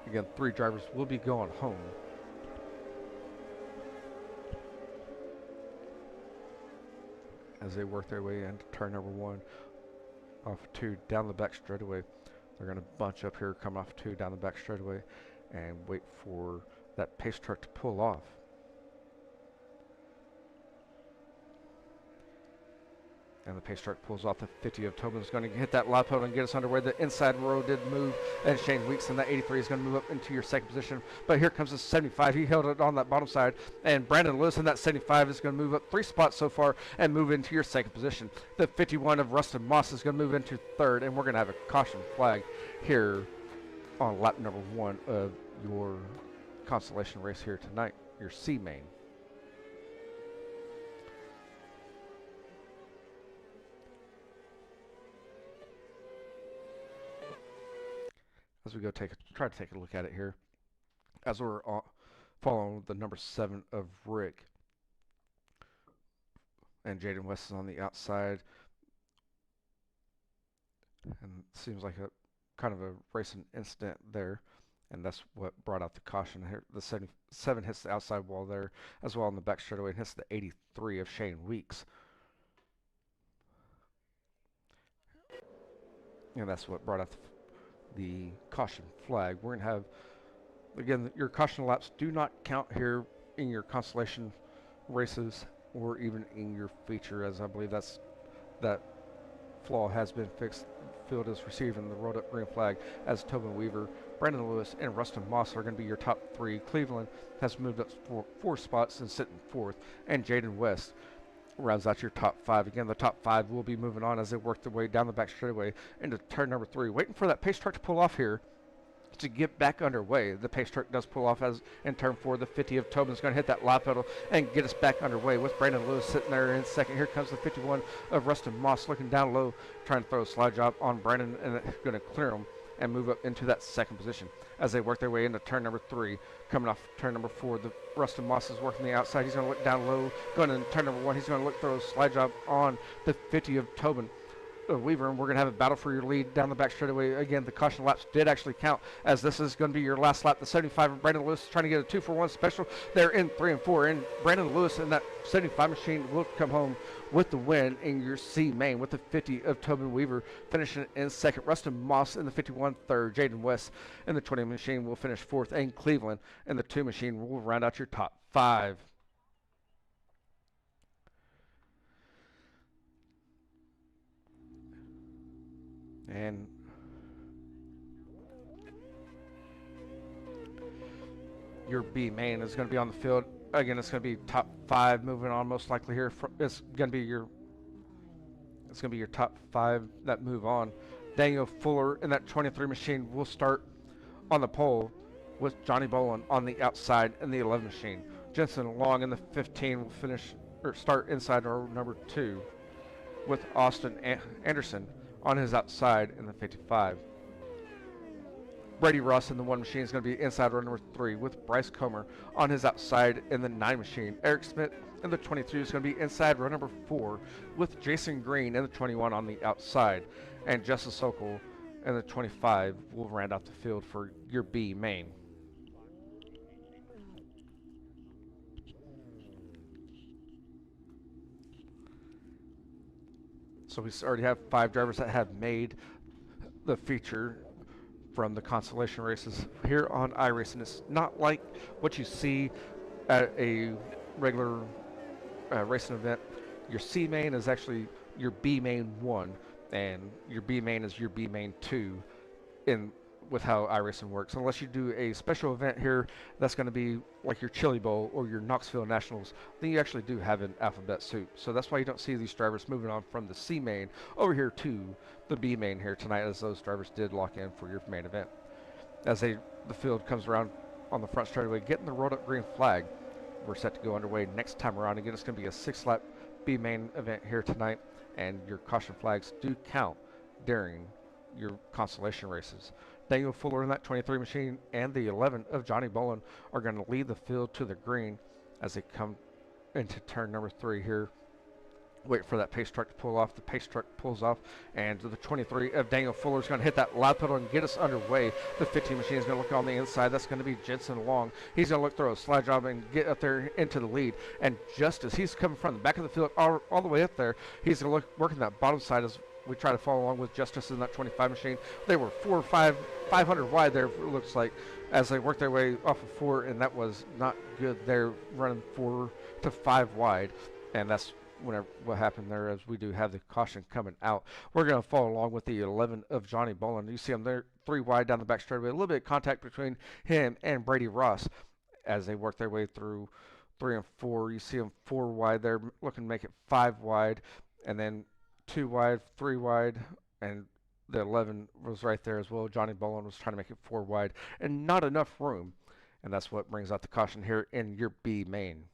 Again, 3 drivers will be going home. As they work their way into turn number 1, off 2 down the back straightaway. They're going to bunch up here, come off 2 down the back straightaway, and wait for that pace truck to pull off. And the pace truck pulls off the 50 of Tobin's going to hit that lob pedal and get us underway. The inside row did move, and Shane Weeks in that 83 is going to move up into your second position. But here comes the 75. He held it on that bottom side, and Brandon Lewis in that 75 is going to move up 3 spots so far and move into your second position. The 51 of Rustin Moss is going to move into third, and we're going to have a caution flag here on lap number 1 of your consolation race here tonight, your C main. As we go try to take a look at it here, as we're following the number 7 of Rick, and Jaden West is on the outside, and it seems like a kind of a racing incident there, and that's what brought out the caution here. The 77 hits the outside wall there as well on the back straightaway and hits the 83 of Shane Weeks, and that's what brought out the caution flag. We're going to have, again, your caution laps do not count here in your consolation races or even in your feature, as I believe that flaw has been fixed. Field is receiving the rolled up green flag as Tobin Weaver, Brandon Lewis, and Rustin Moss are going to be your top 3. Cleveland has moved up 4 spots and sitting 4th, and Jaden West rounds out your top 5. Again, the top 5 will be moving on as they work their way down the back straightaway into turn number 3. Waiting for that pace truck to pull off here to get back underway. The pace truck does pull off as in turn 4. The 50 of Tobin's going to hit that lob pedal and get us back underway with Brandon Lewis sitting there in second. Here comes the 51 of Rustin Moss looking down low, trying to throw a slide job on Brandon, and going to clear him and move up into that second position as they work their way into turn number 3. Coming off turn number 4, the Rustin Moss is working the outside. He's going to look down low. Going into turn number 1, he's going to look throw a slide job on the 50 of Tobin Weaver, and we're going to have a battle for your lead down the back straightaway. Again, the caution laps did actually count, as this is going to be your last lap. The 75 of Brandon Lewis is trying to get a 2-for-1 special. They're in 3 and 4, and Brandon Lewis in that 75 machine will come home with the win in your C main, with the 50 of Tobin Weaver finishing in second. Rustin Moss in the 51 third. Jaden West in the 20 machine will finish 4th, and Cleveland in the 2 machine will round out your top 5. And your B main is going to be on the field. Again, it's going to be top 5 moving on most likely here. It's going to be your top 5 that move on. Daniel Fuller in that 23 machine will start on the pole with Johnny Bolin on the outside in the 11 machine. Jensen Long in the 15 will finish or start inside row number 2 with Austin Anderson on his outside in the 55. Brady Ross in the 1 machine is going to be inside row number 3 with Bryce Comer on his outside in the 9 machine. Eric Smith in the 22 is going to be inside row number 4 with Jason Green in the 21 on the outside. And Justice Sokol in the 25 will round out the field for your B main. So we already have 5 drivers that have made the feature from the consolation races here on iRacing. It's not like what you see at a regular racing event. Your C main is actually your B main 1, and your B main is your B main 2 in with how iRacing works. Unless you do a special event here that's going to be like your Chili Bowl or your Knoxville Nationals, then you actually do have an alphabet soup. So that's why you don't see these drivers moving on from the C main over here to the B main here tonight, as those drivers did lock in for your main event. As the field comes around on the front straightaway, getting the rolled up green flag, we're set to go underway next time around. Again, it's going to be a 6-lap B main event here tonight, and your caution flags do count during your consolation races. Daniel Fuller in that 23 machine and the 11 of Johnny Bolin are going to lead the field to the green as they come into turn number 3 here. Wait for that pace truck to pull off. The pace truck pulls off, and the 23 of Daniel Fuller is going to hit that loud pedal and get us underway. The 15 machine is going to look on the inside. That's going to be Jensen Long. He's going to look through a slide job and get up there into the lead. And just as he's coming from the back of the field all the way up there, he's going to look working that bottom side as we try to follow along with Justice in that 25 machine. They were 500 wide there, it looks like, as they worked their way off of 4, and that was not good. They're running 4 to 5 wide, and that's whenever what happened there, as we do have the caution coming out. We're going to follow along with the 11 of Johnny Bolin. You see him there, 3 wide down the back straightaway. A little bit of contact between him and Brady Ross as they work their way through 3 and 4. You see him 4 wide there, looking to make it 5 wide, and then 2 wide, 3 wide, and the 11 was right there as well. Johnny Bolin was trying to make it 4 wide, and not enough room. And that's what brings out the caution here in your B main.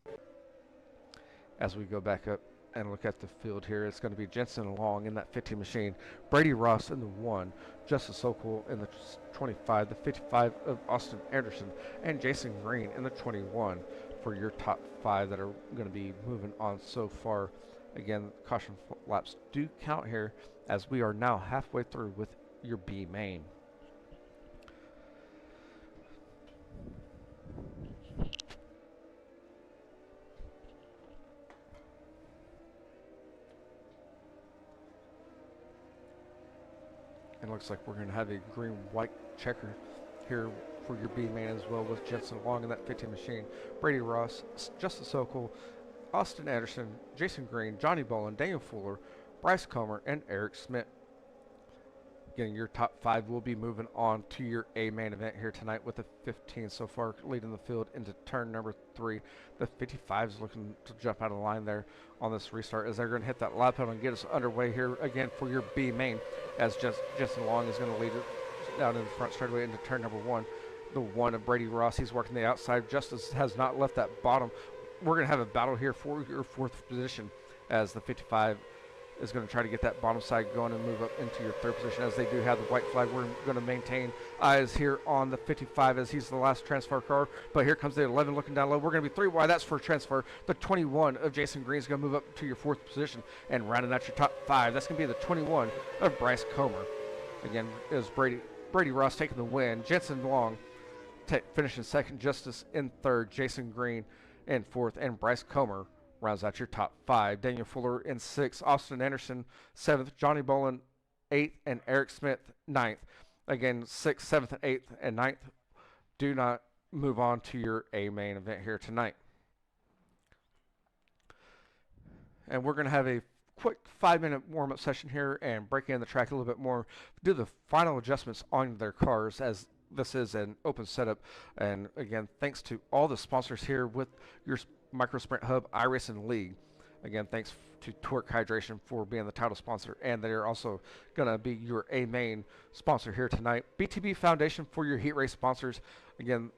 As we go back up and look at the field here, it's going to be Jensen Long in that 15 machine, Brady Ross in the 1, Justice Sokol in the 25, the 55 of Austin Anderson, and Jason Green in the 21 for your top 5 that are going to be moving on so far. Again, caution laps do count here as we are now halfway through with your B main. And looks like we're going to have a green-white checker here for your B main as well, with Jensen Long in that 15 machine, Brady Ross, Justice Sokol, Austin Anderson, Jason Green, Johnny Bolin, Daniel Fuller, Bryce Comer, and Eric Smith. Again, your top 5 will be moving on to your A main event here tonight, with the 15 so far leading the field into turn number 3. The 55 is looking to jump out of the line there on this restart, as they're going to hit that lap pedal and get us underway here again for your B main, as Jensen Long is going to lead it down in the front straightaway into turn number 1. The 1 of Brady Ross, he's working the outside. Justice has not left that bottom. We're going to have a battle here for your 4th position, as the 55 is going to try to get that bottom side going and move up into your 3rd position, as they do have the white flag. We're going to maintain eyes here on the 55 as he's the last transfer car. But here comes the 11 looking down low. We're going to be 3 wide. That's for a transfer. The 21 of Jason Green is going to move up to your 4th position, and rounding out your top 5, that's going to be the 21 of Bryce Comer. Again, is Brady Ross taking the win. Jensen Long finishing 2nd, Justice in 3rd, Jason Green in 4th, and Bryce Comer rounds out your top 5. Daniel Fuller in 6th, Austin Anderson 7th, Johnny Bolin 8th, and Eric Smith 9th. Again, 6th, 7th, and 8th, and 9th do not move on to your A main event here tonight. And we're going to have a quick 5-minute warm-up session here and break in the track a little bit more, do the final adjustments on their cars, as this is an open setup. And again, thanks to all the sponsors here with your Micro Sprint Hub iRacing League. Again, thanks to Torq Hydration for being the title sponsor, and they're also going to be your A main sponsor here tonight. BTB Foundation for your heat race sponsors. Again,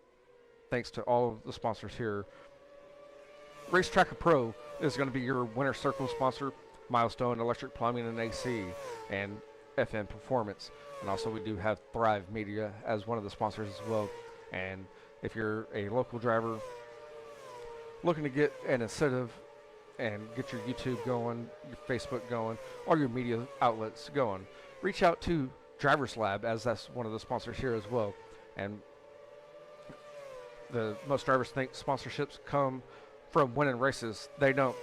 thanks to all of the sponsors here. Race Tracker Pro is going to be your winner circle sponsor. Milestone Electric Plumbing and AC, and FN Performance. And also we do have Thrive Media as one of the sponsors as well. And if you're a local driver looking to get an incentive and get your YouTube going, your Facebook going, or your media outlets going, reach out to Drivers Lab, as that's one of the sponsors here as well. And the most drivers think sponsorships come from winning races. They don't.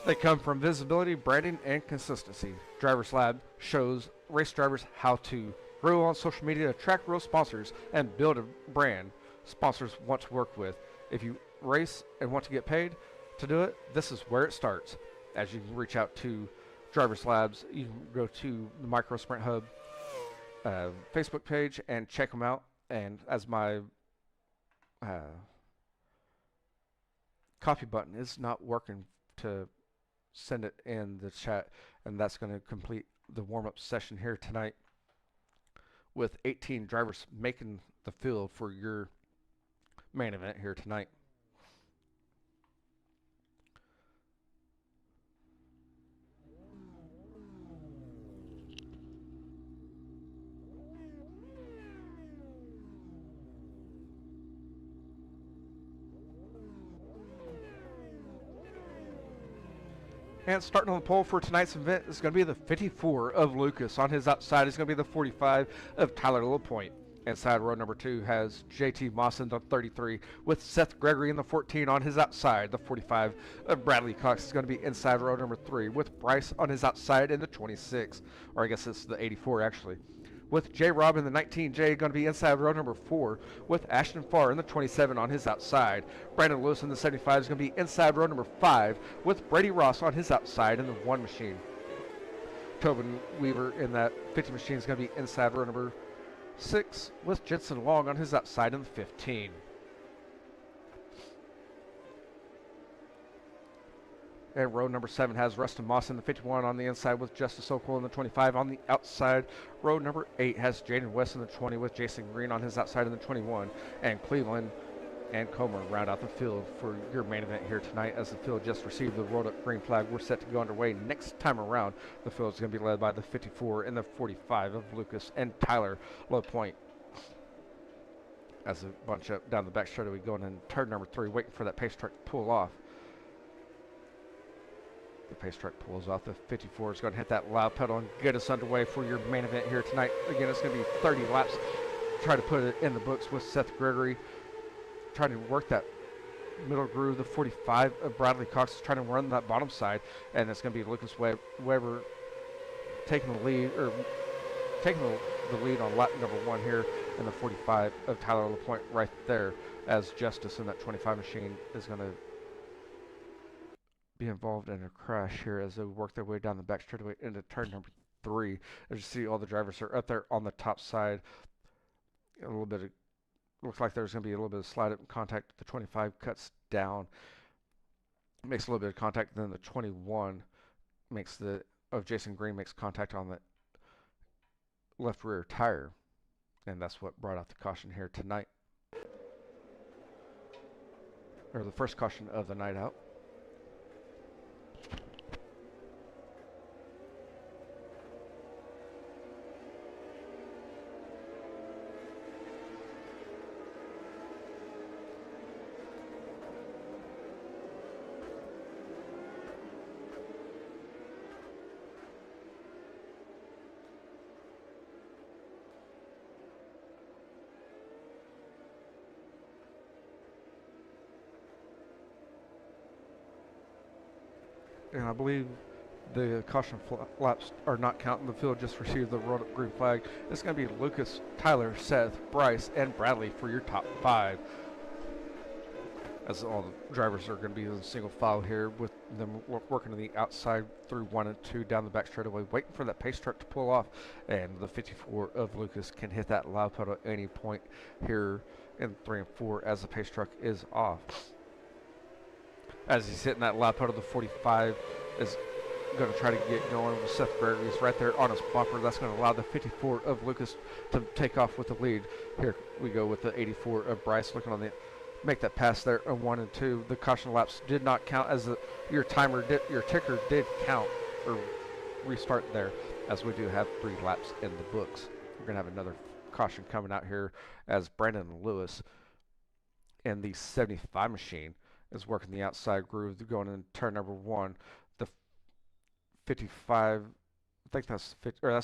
They come from visibility, branding, and consistency. Drivers Lab shows race drivers how to grow on social media, attract real sponsors, and build a brand sponsors want to work with. If you race and want to get paid to do it, this is where it starts. As you can reach out to Drivers Labs, you can go to the Micro Sprint Hub Facebook page and check them out. And as my copy button is not working to send it in the chat, and that's going to complete the warm-up session here tonight with 18 drivers making the field for your main event here tonight. And starting on the pole for tonight's event is going to be the 54 of Lucas. On his outside is going to be the 45 of Tyler LaPointe. Inside row number 2 has JT Mawson, the 33, with Seth Gregory in the 14 on his outside. The 45 of Bradley Cox is going to be inside row number 3, with Bryce on his outside in the 26, or I guess it's the 84 actually, with J. Rob in the 19J, going to be inside row number 4, with Ashton Farr in the 27 on his outside. Brandon Lewis in the 75 is going to be inside row number 5, with Brady Ross on his outside in the 1 machine. Tobin Weaver in that 50 machine is going to be inside row number 6, with Jensen Long on his outside in the 15. And row number 7 has Rustin Moss in the 51 on the inside, with Justice Oakville in the 25 on the outside. Row number 8 has Jaden West in the 20, with Jason Green on his outside in the 21. And Cleveland and Comer round out the field for your main event here tonight, as the field just received the rolled up green flag. We're set to go underway next time around. The field is going to be led by the 54 and the 45 of Lucas and Tyler LaPointe. As a bunch up down the back straightaway, going in turn number 3, waiting for that pace truck to pull off. The pace truck pulls off. The 54 is going to hit that loud pedal and get us underway for your main event here tonight. Again, it's going to be 30 laps. Try to put it in the books with Seth Gregory, trying to work that middle groove. The 45 of Bradley Cox is trying to run that bottom side, and it's going to be Lucas Weber taking the lead, or taking the lead on lap number 1 here, and the 45 of Tyler LaPointe right there, as Justice in that 25 machine is going to be involved in a crash here as they work their way down the back straightaway into turn number 3. As you see, all the drivers are up there on the top side. A little bit of, looks like there's going to be a little bit of slide up contact. The 25 cuts down, makes a little bit of contact. Then the 21 makes of Jason Green makes contact on the left rear tire, and that's what brought out the caution here tonight, or the first caution of the night out. And I believe the caution laps are not counting. The field just received the rolled up green flag. It's going to be Lucas, Tyler, Seth, Bryce, and Bradley for your top 5. As all the drivers are going to be in single file here, with them working to the outside through 1 and 2 down the back straightaway, waiting for that pace truck to pull off. And the 54 of Lucas can hit that loud pedal at any point here in 3 and 4 as the pace truck is off. As he's hitting that loud pedal, the 45 is going to try to get going with Seth Gregory. He's right there on his bumper. That's going to allow the 54 of Lucas to take off with the lead. Here we go with the 84 of Bryce looking on the make that pass there on 1 and 2. The caution laps did not count, as your ticker did count or restart there, as we do have 3 laps in the books. We're going to have another caution coming out here as Brandon Lewis in the 75 machine is working the outside groove going in turn number 1. The 55, I think that's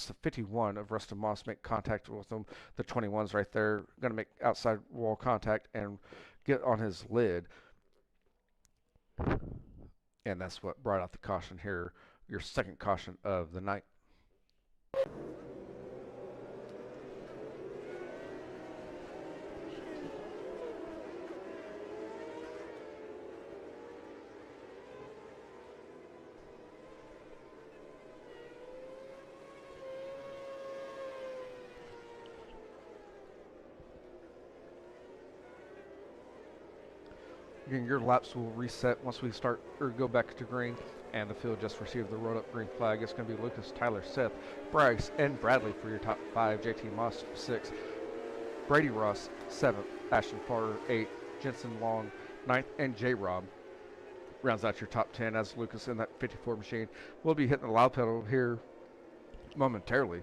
the 51 of Rustin Moss make contact with them. The 21's right there, going to make outside wall contact and get on his lid. And that's what brought out the caution here, your second caution of the night. Again, your laps will reset once we start or go back to green, and the field just received the rolled up green flag. It's going to be Lucas, Tyler, Seth, Bryce, and Bradley for your top 5. JT Moss 6, Brady Ross 7th, Ashton Farr 8, Jensen Long 9th, and J. Rob rounds out your top 10 as Lucas in that 54 machine. We'll be hitting the loud pedal here momentarily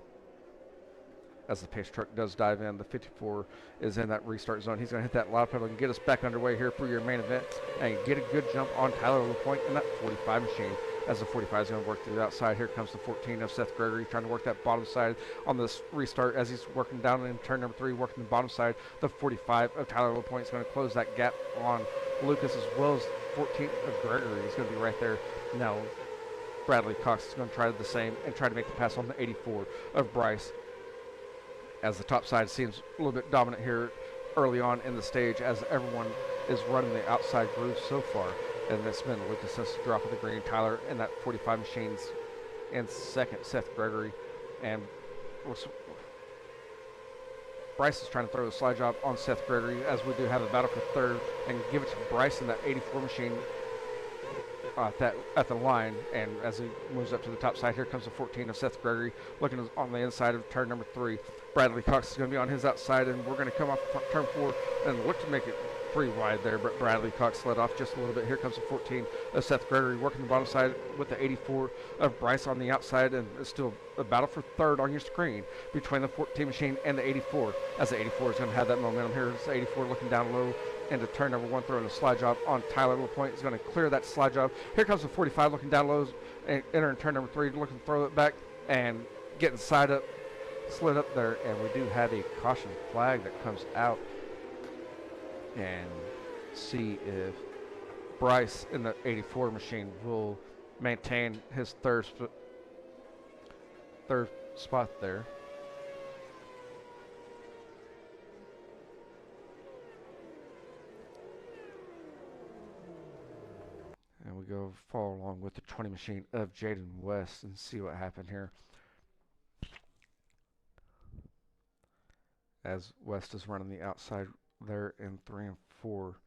as the pace truck does dive in. The 54 is in that restart zone. He's going to hit that loud pedal and get us back underway here for your main event and get a good jump on Tyler LaPointe in that 45 machine, as the 45 is going to work through the outside. Here comes the 14 of Seth Gregory trying to work that bottom side on this restart as he's working down in turn number 3, working the bottom side. The 45 of Tyler LaPointe is going to close that gap on Lucas, as well as 14 of Gregory is going to be right there. Now Bradley Cox is going to try the same and try to make the pass on the 84 of Bryce. as the top side seems a little bit dominant here early on in the stage, as everyone is running the outside groove so far. And it's been Lucas since the drop of the green. Tyler in that 45 machines in second. Seth Gregory and Bryce is trying to throw the slide job on Seth Gregory, as we do have a battle for third, and give it to Bryce in that 84 machine at the line. And as he moves up to the top side, here comes the 14 of Seth Gregory, looking on the inside of turn number 3. Bradley Cox is going to be on his outside, and we're going to come off turn 4 and look to make it pretty wide there, but Bradley Cox slid off just a little bit. Here comes the 14 of Seth Gregory, working the bottom side with the 84 of Bryce on the outside, and it's still a battle for third on your screen between the 14 machine and the 84, as the 84 is going to have that momentum. Here is the 84 looking down low into turn number 1, throwing a slide job on Tyler LaPointe. He's going to clear that slide job. Here comes the 45 looking down low and entering turn number 3, looking to throw it back and getting side up, slid up there, and we do have a caution flag that comes out. And see if Bryce in the 84 machine will maintain his third spot there. And we go follow along with the 20 machine of Jaden West and see what happened here, as West is running the outside there in 3 and 4.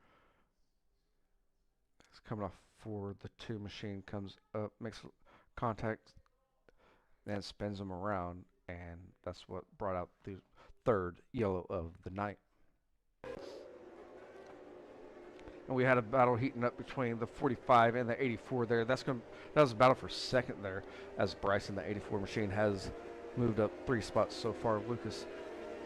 It's coming off 4. The 2 machine comes up, makes contact, and spins them around, and that's what brought out the third yellow of the night. And we had a battle heating up between the 45 and the 84 there. That was a battle for second there, as Bryce in the 84 machine has moved up 3 spots so far. Lucas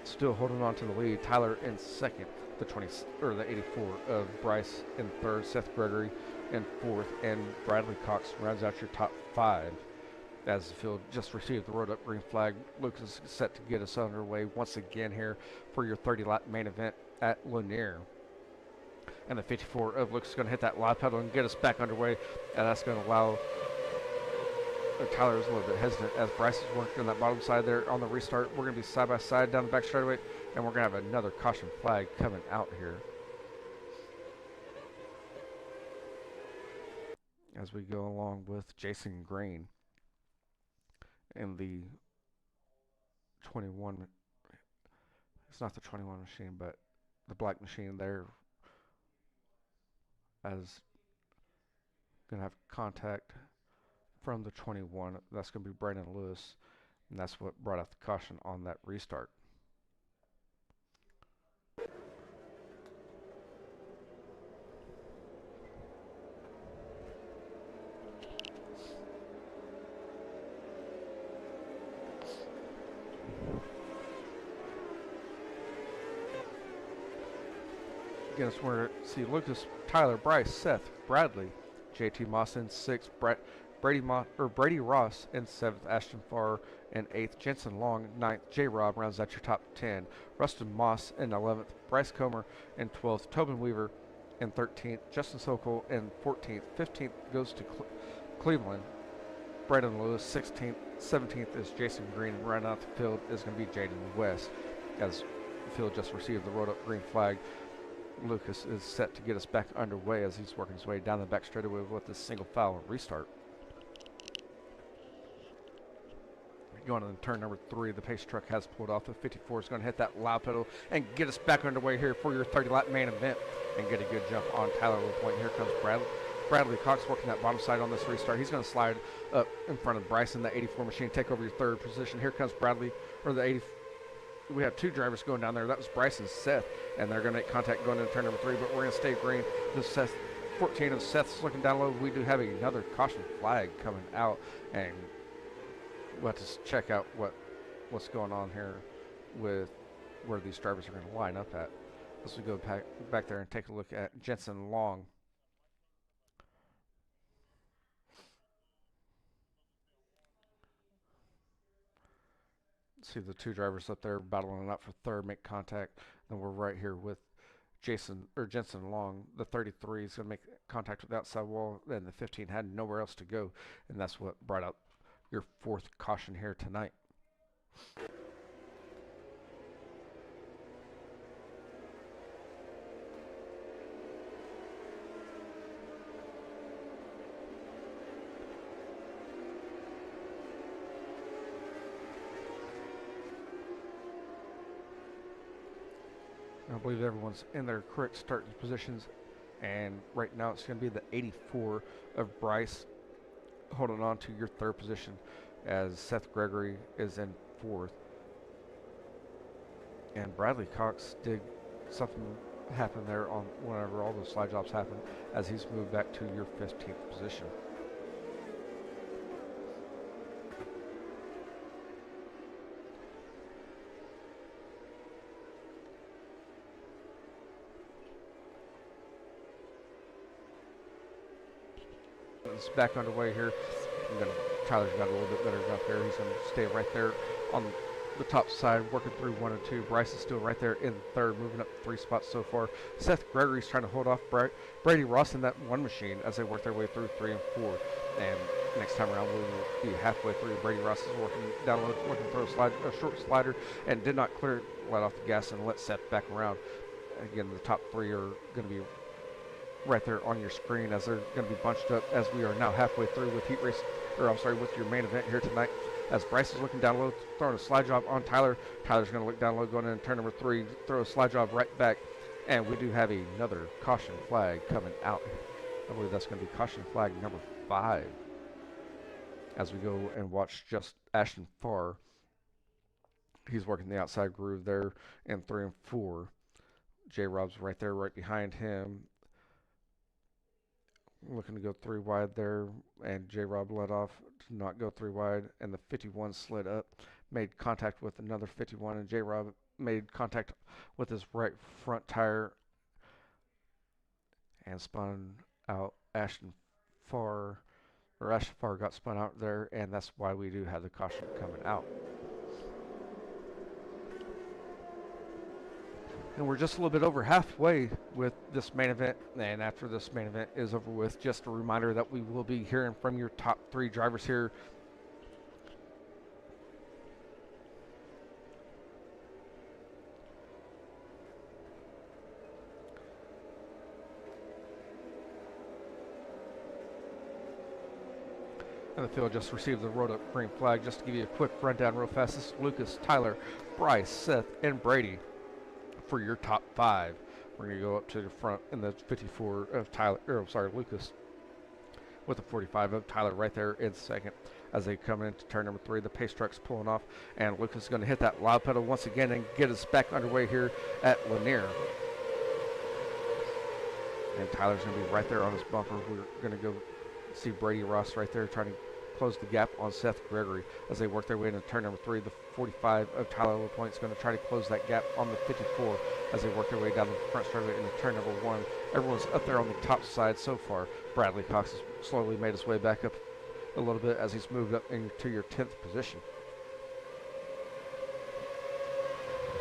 still holding on to the lead. Tyler in second, the 84 of Bryce in third, Seth Gregory in fourth, and Bradley Cox rounds out your top 5. As the field just received the road up green flag, Lucas is set to get us underway once again here for your 30-lap main event at Lanier. And the 54 of Lucas is going to hit that live pedal and get us back underway, and that's going to allow Tyler is a little bit hesitant as Bryce is working on that bottom side there on the restart. We're going to be side by side down the back straightaway, and we're going to have another caution flag coming out here as we go along with Jason Green in the 21. It's not the 21 machine, but the black machine there, as going to have contact from the 21. That's going to be Brandon Lewis, and that's what brought out the caution on that restart. Again, it's where see Lucas, Tyler, Bryce, Seth, Bradley, JT Moss in 6th, Brady Ross in 7th, Ashton Farr in 8th, Jensen Long 9th, J Rob rounds out your top 10, Rustin Moss in 11th, Bryce Comer in 12th, Tobin Weaver in 13th, Justin Sokol in 14th, 15th goes to Cleveland, Brandon Lewis 16th, 17th is Jason Green, and running out the field is going to be Jaden West, as the field just received the road up green flag. Lucas is set to get us back underway as he's working his way down the back straightaway with this single foul restart. Going on turn number 3, the pace truck has pulled off. The 54 is going to hit that loud pedal and get us back underway here for your 30-lap main event and get a good jump on Tyler LaPointe. Here comes Bradley Cox working that bottom side on this restart. He's going to slide up in front of Bryce in the 84 machine, take over your third position. Here comes Bradley, or the 80. We have 2 drivers going down there. That was Bryce and Seth, and they're going to make contact going into turn number 3, but we're going to stay green. This Seth, 14 of Seth's looking down low. We do have another caution flag coming out, and we'll have to check out what's going on here with where these drivers are going to line up at. As we go back there and take a look at Jensen Long. See the 2 drivers up there battling up for third, make contact. Then we're right here with Jensen Long. The 33 is going to make contact with the outside wall, and the 15 had nowhere else to go, and that's what brought out your 4th caution here tonight. I believe everyone's in their correct starting positions, and right now it's going to be the 84 of Bryce holding on to your third position, as Seth Gregory is in fourth. And Bradley Cox did something happen there on whenever all those slide jobs happen, as he's moved back to your 15th position. It's back underway here. Tyler's got a little bit better jump here. He's going to stay right there on the top side, working through 1 and 2. Bryce is still right there in third, moving up 3 spots so far. Seth Gregory's trying to hold off Brady Ross in that one machine as they work their way through 3 and 4. And next time around, we'll be halfway through. Brady Ross is working down low, looking to throw a short slider, and did not clear it, let off the gas, and let Seth back around. Again, the top 3 are going to be right there on your screen as they're going to be bunched up, as we are now halfway through with with your main event here tonight. As Bryce is looking down low, throwing a slide job on Tyler. Tyler's going to look down low, going in turn number 3, throw a slide job right back, and we do have another caution flag coming out. I believe that's going to be caution flag number 5. As we go and watch just Ashton Farr. He's working the outside groove there in 3 and 4. J-Rob's right there, right behind him, looking to go 3 wide there, and J-Rob let off to not go 3 wide, and the 51 slid up, made contact with another 51, and J-Rob made contact with his right front tire and spun out. Ashton Farr got spun out there, and that's why we do have the caution coming out. And we're just a little bit over halfway with this main event, and after this main event is over with, just a reminder that we will be hearing from your top 3 drivers here. And the field just received the rolled up green flag. Just to give you a quick rundown real fast, this is Lucas, Tyler, Bryce, Seth, and Brady for your top 5. We're going to go up to the front in the 54 of Lucas, with the 45 of Tyler right there in second. As they come into turn number 3, the pace truck's pulling off, and Lucas is going to hit that loud pedal once again and get us back underway here at Lanier. And Tyler's going to be right there on his bumper. We're going to go see Brady Ross right there trying to close the gap on Seth Gregory as they work their way into turn number 3. The 45 of Tyler LaPointe is going to try to close that gap on the 54 as they work their way down the front straightaway into turn number 1. Everyone's up there on the top side so far. Bradley Cox has slowly made his way back up a little bit as he's moved up into your 10th position.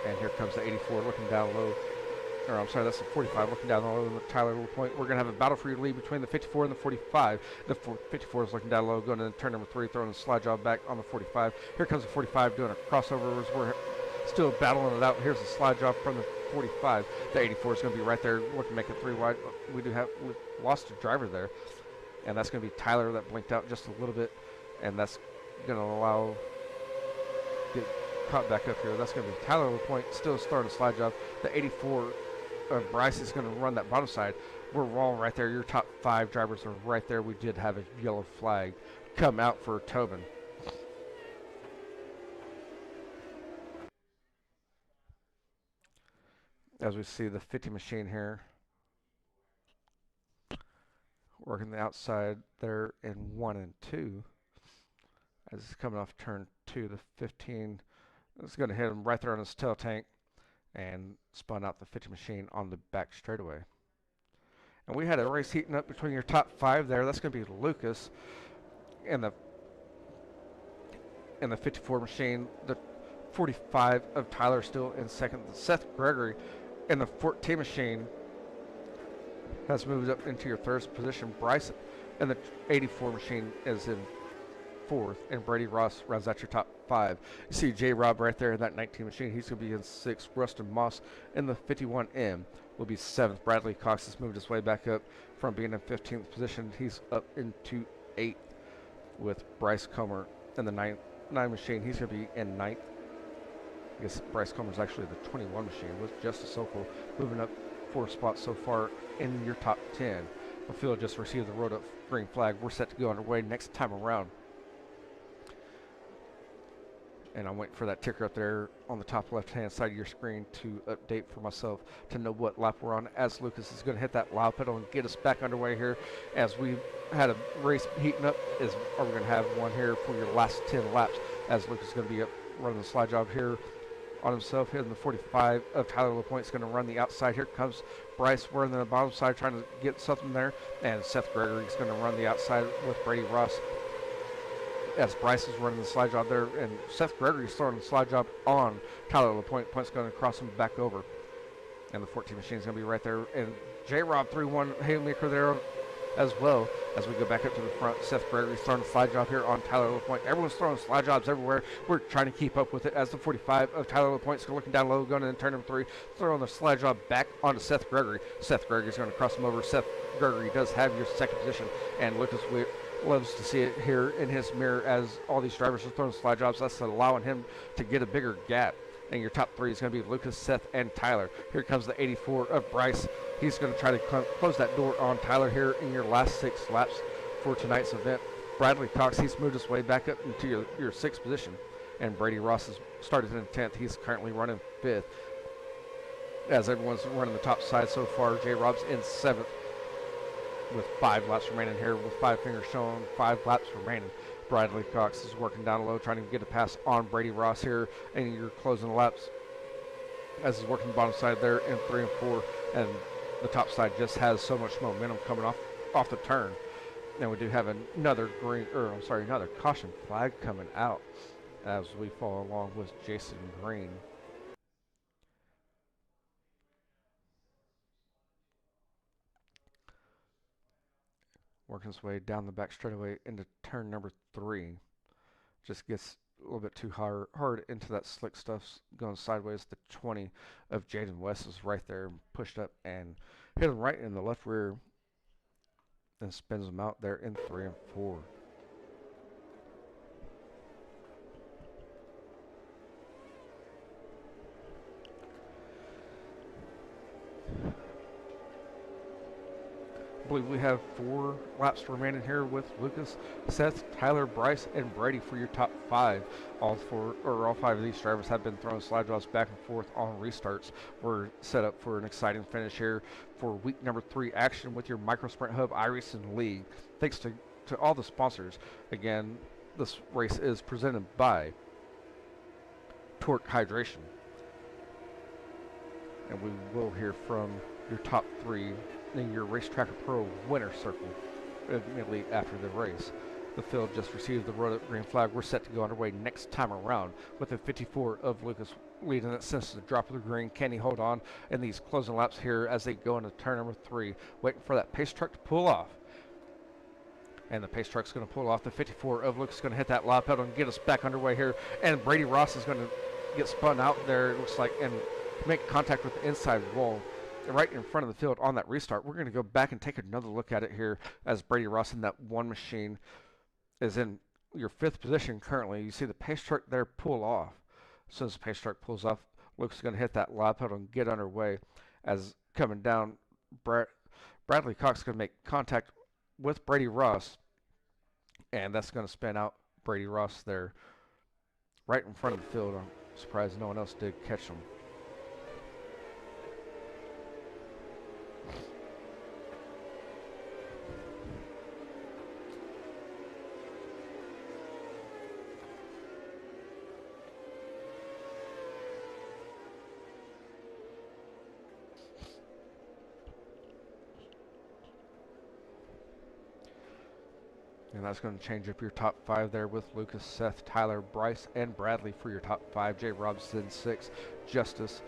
And here comes the 84 looking down low. Or I'm sorry, that's the 45 looking down low in Tyler LaPointe. We're going to have a battle for your lead between the 54 and the 45. The 54 is looking down low, going to turn number 3, throwing a slide job back on the 45. Here comes the 45 doing a crossover as we're still battling it out. Here's the slide job from the 45. The 84 is going to be right there looking to make it 3 wide. We lost a driver there, and that's going to be Tyler that blinked out just a little bit, and that's going to allow get caught back up here. That's going to be Tyler LaPointe still starting a slide job. The 84 Bryce is going to run that bottom side. We're wrong right there. Your top 5 drivers are right there. We did have a yellow flag come out for Tobin. As we see the 50 machine here working the outside there in 1 and 2. As it's coming off turn 2, the 15 is going to hit him right there on his tail tank and spun out the 50 machine on the back straightaway. And we had a race heating up between your top 5 there. That's going to be Lucas and the 54 machine. The 45 of Tyler still in second. Seth Gregory in the 14 machine has moved up into your 3rd position. Bryce and the 84 machine is in 4th, and Brady Ross rounds out your top 5. You see J-Rob right there in that 19 machine. He's going to be in 6th. Rustin Moss in the 51M will be 7th. Bradley Cox has moved his way back up from being in 15th position. He's up into 8th with Bryce Comer in the 9 machine. He's going to be in 9th. guess Bryce Comer's actually the 21 machine, with Justice Sokol moving up 4 spots so far in your top 10. The field just received the road up green flag. We're set to go underway next time around. And I'm waiting for that ticker up there on the top left-hand side of your screen to update for myself to know what lap we're on, as Lucas is going to hit that loud pedal and get us back underway here. As we had a race heating up, are we going to have one here for your last 10 laps, as Lucas is going to be up running the slide job here on himself, hitting the 45 of Tyler LaPointe is going to run the outside. Here comes Bryce running the bottom side, trying to get something there, and Seth Gregory is going to run the outside with Brady Ross, as Bryce is running the slide job there, and Seth Gregory is throwing the slide job on Tyler LaPointe. Point's going to cross him back over, and the 14 machine is going to be right there, and J-Rob 3-1 haymaker there as well. As we go back up to the front, Seth Gregory's throwing a slide job here on Tyler LaPointe. Everyone's throwing slide jobs everywhere. We're trying to keep up with it, as the 45 of Tyler LaPointe's looking down low, going into turn number 3, throwing the slide job back onto Seth Gregory. Seth Gregory's going to cross him over. Seth Gregory does have your second position, and Lucas loves to see it here in his mirror, as all these drivers are throwing slide jobs. That's allowing him to get a bigger gap. And your top 3 is going to be Lucas, Seth, and Tyler. Here comes the 84 of Bryce. He's going to try to close that door on Tyler here in your last 6 laps for tonight's event. Bradley Cox, he's moved his way back up into your 6th position. And Brady Ross has started in 10th. He's currently running 5th. As everyone's running the top side so far, J-Rob's in 7th with 5 laps remaining here, with 5 fingers showing, 5 laps remaining. Bradley Cox is working down low, trying to get a pass on Brady Ross here, and you're closing the laps as he's working the bottom side there in 3 and 4, and the top side just has so much momentum coming off the turn. And we do have another another caution flag coming out as we follow along with Jason Green. Working his way down the back straightaway into turn number 3. Just gets a little bit too hard into that slick stuff, going sideways. The 20 of Jaden West is right there, pushed up and hit him right in the left rear, and spins him out there in 3 and 4. I believe we have 4 laps remaining here with Lucas, Seth, Tyler, Bryce, and Brady for your top 5. All 5 of these drivers have been throwing slide jobs back and forth on restarts. We're set up for an exciting finish here for week number 3 action with your Micro Sprint Hub iRacing League. Thanks to all the sponsors. Again, this race is presented by Torq Hydration. And we will hear from your top 3 in your Race Tracker Pro winner circle immediately after the race. The field just received the road up green flag. We're set to go underway next time around with the 54 of Lucas leading it since the drop of the green. Can he hold on in these closing laps here as they go into turn number 3, waiting for that pace truck to pull off? And the pace truck's going to pull off. The 54 of Lucas is going to hit that loud pedal and get us back underway here. And Brady Ross is going to get spun out there, it looks like, and make contact with the inside wall right in front of the field on that restart. We're going to go back and take another look at it here as Brady Ross in that 1 machine is in your 5th position currently. You see the pace truck there pull off. As soon as the pace truck pulls off, Luke's going to hit that loud pedal and get underway. As coming down, Bradley Cox is going to make contact with Brady Ross, and that's going to spin out Brady Ross there right in front of the field. I'm surprised no one else did catch him. And that's going to change up your top 5 there with Lucas, Seth, Tyler, Bryce, and Bradley for your top 5. Jay Robson 6, Justice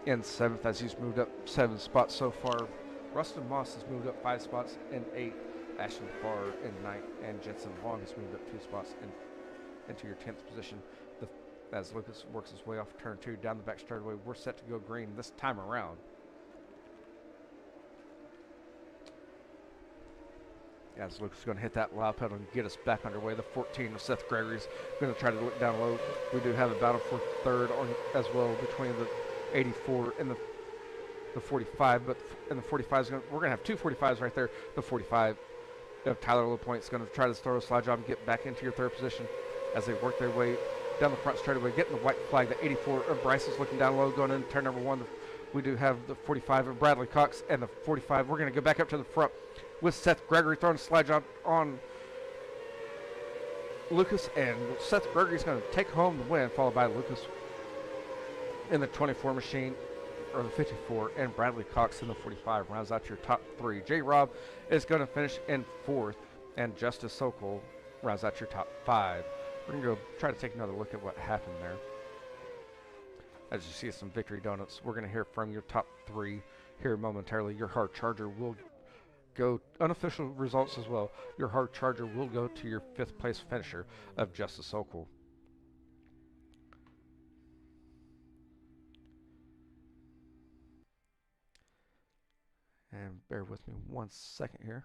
in 7th as he's moved up 7 spots so far. Rustin Moss has moved up 5 spots in 8th. Ashton Farr in 9th, and Jensen Long has moved up 2 spots into your 10th position. As Lucas works his way off turn 2 down the back straightaway, we're set to go green this time around. As Luke's going to hit that loud pedal and get us back underway. The 14 of Seth Gregory's going to try to look down low. We do have a battle for third on as well between the 84 and the 45, but in the 45 we're going to have two 45s right there. The 45 of Tyler LaPointe is going to try to throw a slide job and get back into your third position as they work their way down the front straightaway, getting the white flag. The 84 of Bryce is looking down low, going into turn number one. We do have the 45 of Bradley Cox and the 45. We're going to go back up to the front with Seth Gregory throwing a slide job on Lucas, and Seth Gregory's going to take home the win, followed by Lucas in the 24 machine, or the 54, and Bradley Cox in the 45. Rounds out your top three. J-Rob is going to finish in fourth, and Justice Sokol rounds out your top five. We're going to go try to take another look at what happened there. As you see some victory donuts, we're going to hear from your top three here momentarily. Your hard charger will go, unofficial results as well, your hard charger will go to your fifth place finisher of Justice Sokol. And bear with me 1 second here.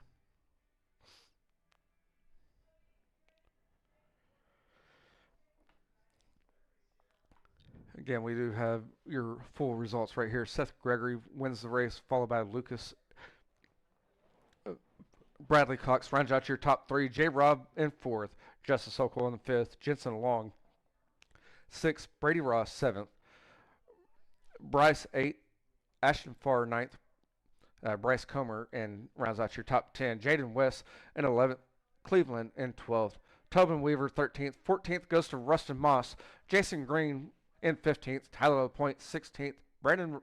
Again, we do have your full results right here. Seth Gregory wins the race, followed by Lucas. Bradley Cox rounds out your top three. J-Rob in fourth. Justice Sokol in the fifth. Jensen Long sixth. Brady Ross seventh. Bryce eighth. Ashton Farr ninth. Bryce Comer and rounds out your top 10. Jaden West in 11th. Cleveland in 12th. Tobin Weaver 13th. 14th goes to Rustin Moss. Jason Green in 15th. Tyler LaPointe 16th. Brandon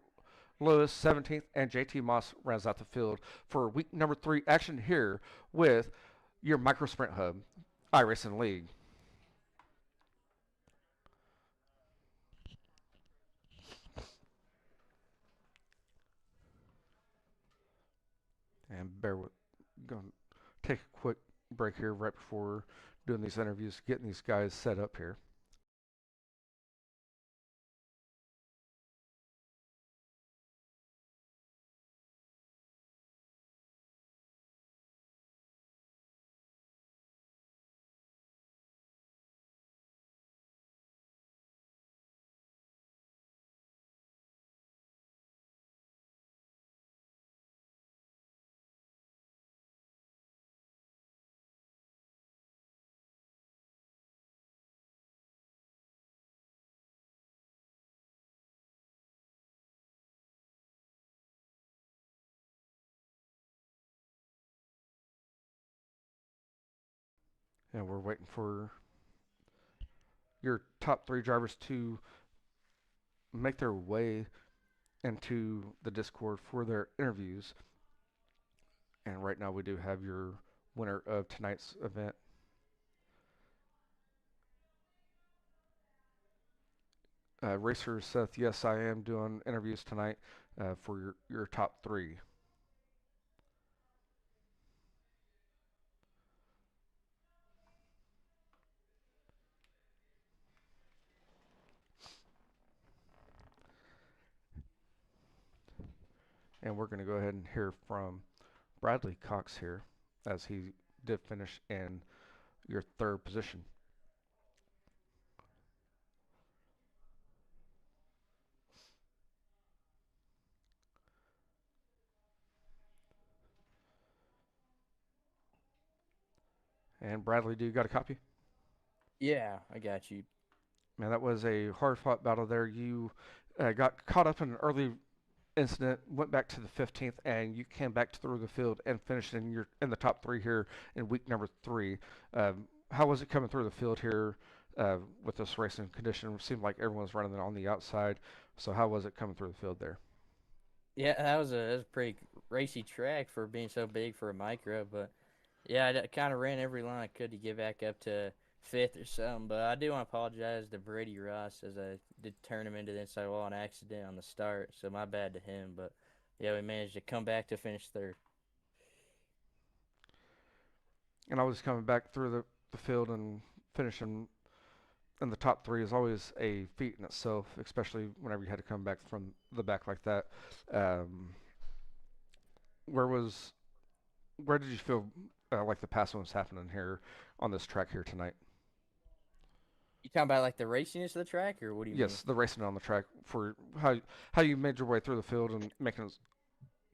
Lewis 17th, and JT Moss rounds out the field for week number 3 action here with your Micro Sprint Hub iRacing League. And bear with, going to take a quick break here right before doing these interviews, getting these guys set up here. And we're waiting for your top 3 drivers to make their way into the Discord for their interviews. And right now we do have your winner of tonight's event. Racer Seth, yes, I am doing interviews tonight for your top 3. And we're going to go ahead and hear from Bradley Cox here, as he did finish in your 3rd position. And Bradley, do you got a copy? Yeah, I got you. Man, that was a hard-fought battle there. You got caught up in an early incident, went back to the 15th, and you came back through the field and finished in the top 3 here in week number 3. How was it coming through the field here with this racing condition? It seemed like everyone was running on the outside. So how was it coming through the field there? Yeah, that was a pretty racy track for being so big for a micro, but yeah, I kind of ran every line I could to get back up to 5th or something. But I do want to apologize to Brady Ross, as I did turn him into the inside wall on accident on the start, so my bad to him. But yeah, we managed to come back to finish 3rd. And I was coming back through the field and finishing in the top 3 is always a feat in itself, especially whenever you had to come back from the back like that. Where did you feel like the past ones happening here on this track here tonight. You talking about like the raciness of the track, or what do you mean? Yes, the racing on the track for how you made your way through the field and making.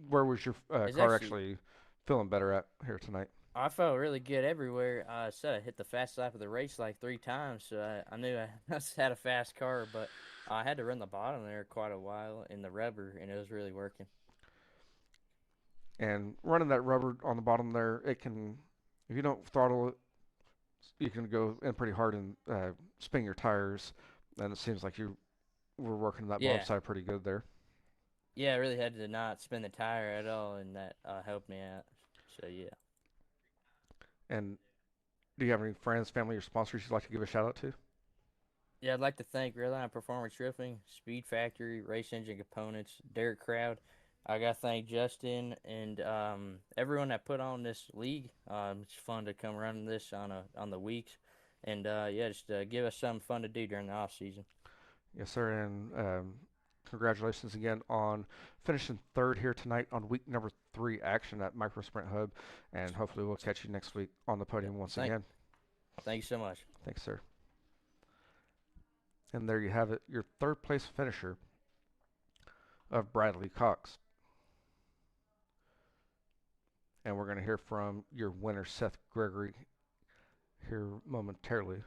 Where was your It's car actually actually feeling better at here tonight? I felt really good everywhere. I said I hit the fast lap of the race like 3 times, so I knew I must have had a fast car, but I had to run the bottom there quite a while in the rubber, and it was really working. And running that rubber on the bottom there, it can, if you don't throttle it, you can go in pretty hard and spin your tires. And it seems like you were working that bottom Yeah, side pretty good there. yeah, I really had to not spin the tire at all, and that helped me out. So yeah. And do you have any friends, family, or sponsors you'd like to give a shout out to? Yeah, I'd like to thank Redline Performance Roofing, Speed Factory, Race Engine Components, Derek Crowd. I got to thank Justin and everyone that put on this league. It's fun to come running this on the weeks, and yeah, just give us something fun to do during the off season. Yes, sir. And congratulations again on finishing third here tonight on week number 3 action at Micro Sprint Hub. And hopefully we'll catch you next week on the podium once again. Thank you so much. Thanks, sir. And there you have it, your third place finisher of Bradley Cox. And we're going to hear from your winner, Seth Gregory, here momentarily.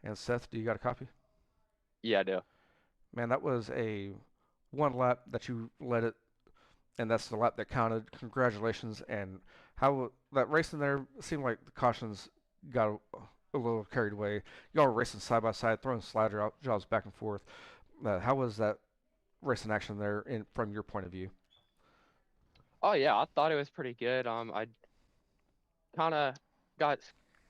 And Seth, do you got a copy? Yeah, I do. Man, that was a one lap that you led it, and that's the lap that counted. Congratulations. And how that racing there seemed like the cautions got a little carried away. Y'all were racing side by side, throwing slider jobs back and forth. How was that racing action there from your point of view? Oh yeah, I thought it was pretty good. I kind of got,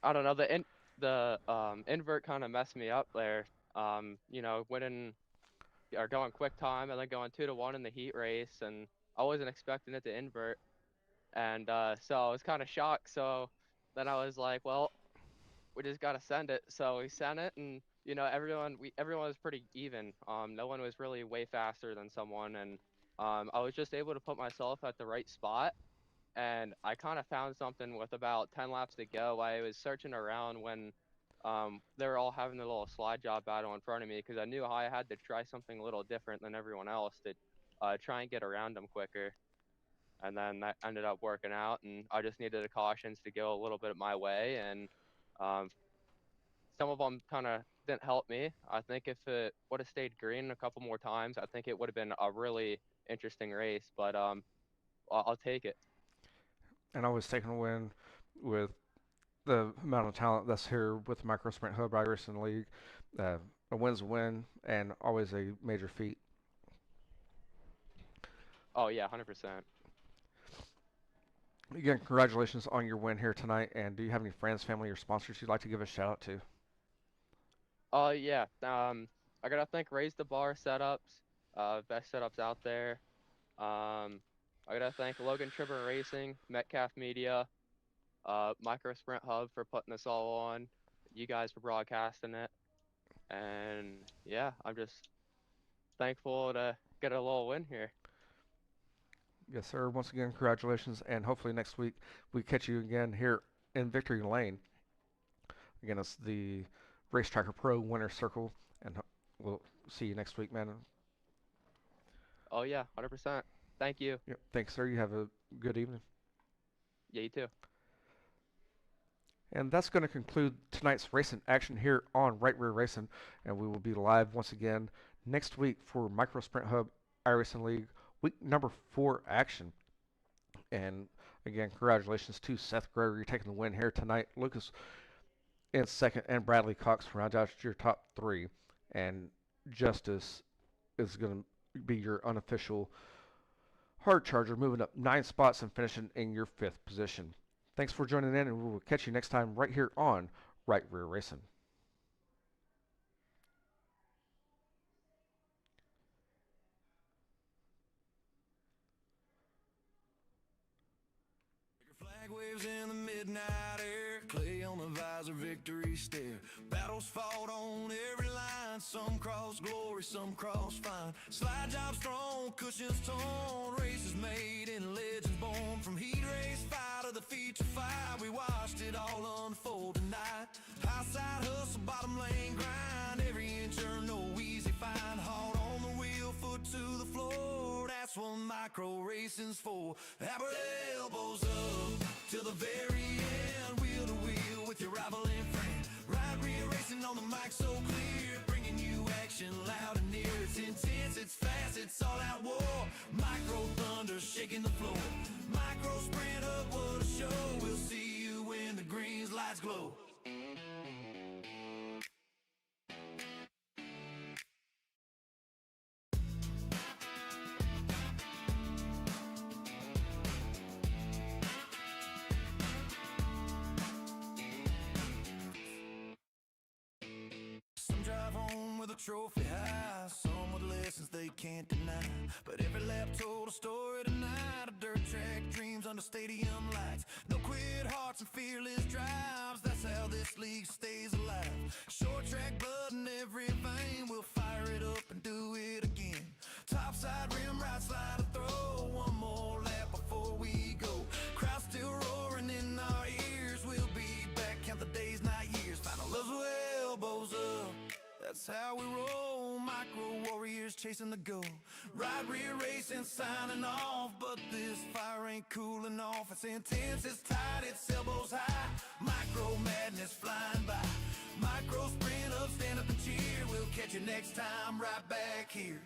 I don't know, the invert kind of messed me up there. Winning or going quick time and then going 2-1 in the heat race, and I wasn't expecting it to invert, and so I was kind of shocked. So then I was like, well, we just gotta send it. So we sent it, and everyone was pretty even. No one was really way faster than someone, and I was just able to put myself at the right spot. And I kind of found something with about 10 laps to go. I was searching around when they were all having their little slide job battle in front of me, because I knew I had to try something a little different than everyone else to try and get around them quicker. And then that ended up working out, and I just needed the cautions to go a little bit my way. And um, some of them kind of didn't help me. I think if it would have stayed green a couple more times, I think it would have been a really interesting race. But I'll take it. And always taking a win with the amount of talent that's here with the Micro Sprint Hub iRacing League. A win's a win, and always a major feat. Oh yeah, 100%. Again, congratulations on your win here tonight. And do you have any friends, family, or sponsors you'd like to give a shout out to? Yeah. I gotta thank Raise the Bar Setups, best setups out there. I gotta thank Logan Tribber Racing, Metcalf Media, Micro Sprint Hub for putting this all on, you guys for broadcasting it, and yeah, I'm just thankful to get a little win here. Yes, sir. Once again, congratulations. And hopefully next week we catch you again here in Victory Lane. Again, it's the Race Tracker Pro Winner Circle. And we'll see you next week, man. Oh yeah, 100%. Thank you. Yep. Thanks, sir. You have a good evening. Yeah, you too. And that's going to conclude tonight's racing action here on Right Rear Racing. And we will be live once again next week for Micro Sprint Hub iRacing League week number 4 action. And again, congratulations to Seth Gregory taking the win here tonight. Lucas in second, and Bradley Cox round out your top 3. And Justice is going to be your unofficial hard charger, moving up 9 spots and finishing in your 5th position. Thanks for joining in, and we will catch you next time right here on Right Rear Racing. Flag waves in the midnight air, clay on the visor, victory stare. Battles fought on every line. grind. Some cross glory, some cross fine. Slide job strong, cushions torn. Races made and legends born. From heat race fight to the feature fight, we watched it all unfold tonight. High side hustle, bottom lane grind. Every inch earned, no easy find. Hard on the wheel, foot to the floor. That's what micro racing's for. Hammer elbows up till the very end. Wheel to wheel with your rival and friend. Ride rear racing on the mic so clear, bringing you action loud and near. It's intense, it's fast, it's all out war. Micro thunder shaking the floor. Micro sprint up, what a show. We'll see you when the green lights glow. Some drive home with a trophy high, some with lessons they can't deny. But every lap told a story tonight, of dirt track dreams under stadium lights. No quit hearts and fearless drives, that's how this league stays alive. Short track blood in every vein, we'll fire it up and do it again. Topside rim, right slide to throw, one more lap before we go. Crowd still roaring in our ears, we'll be back, count the days, not years. Final loves with elbows up, that's how we roll. Micro warriors chasing the goal. Ride rear racing, signing off, but this fire ain't cooling off. It's intense, it's tight, it's elbows high. Micro madness flying by. Micro sprint up, stand up and cheer. We'll catch you next time right back here.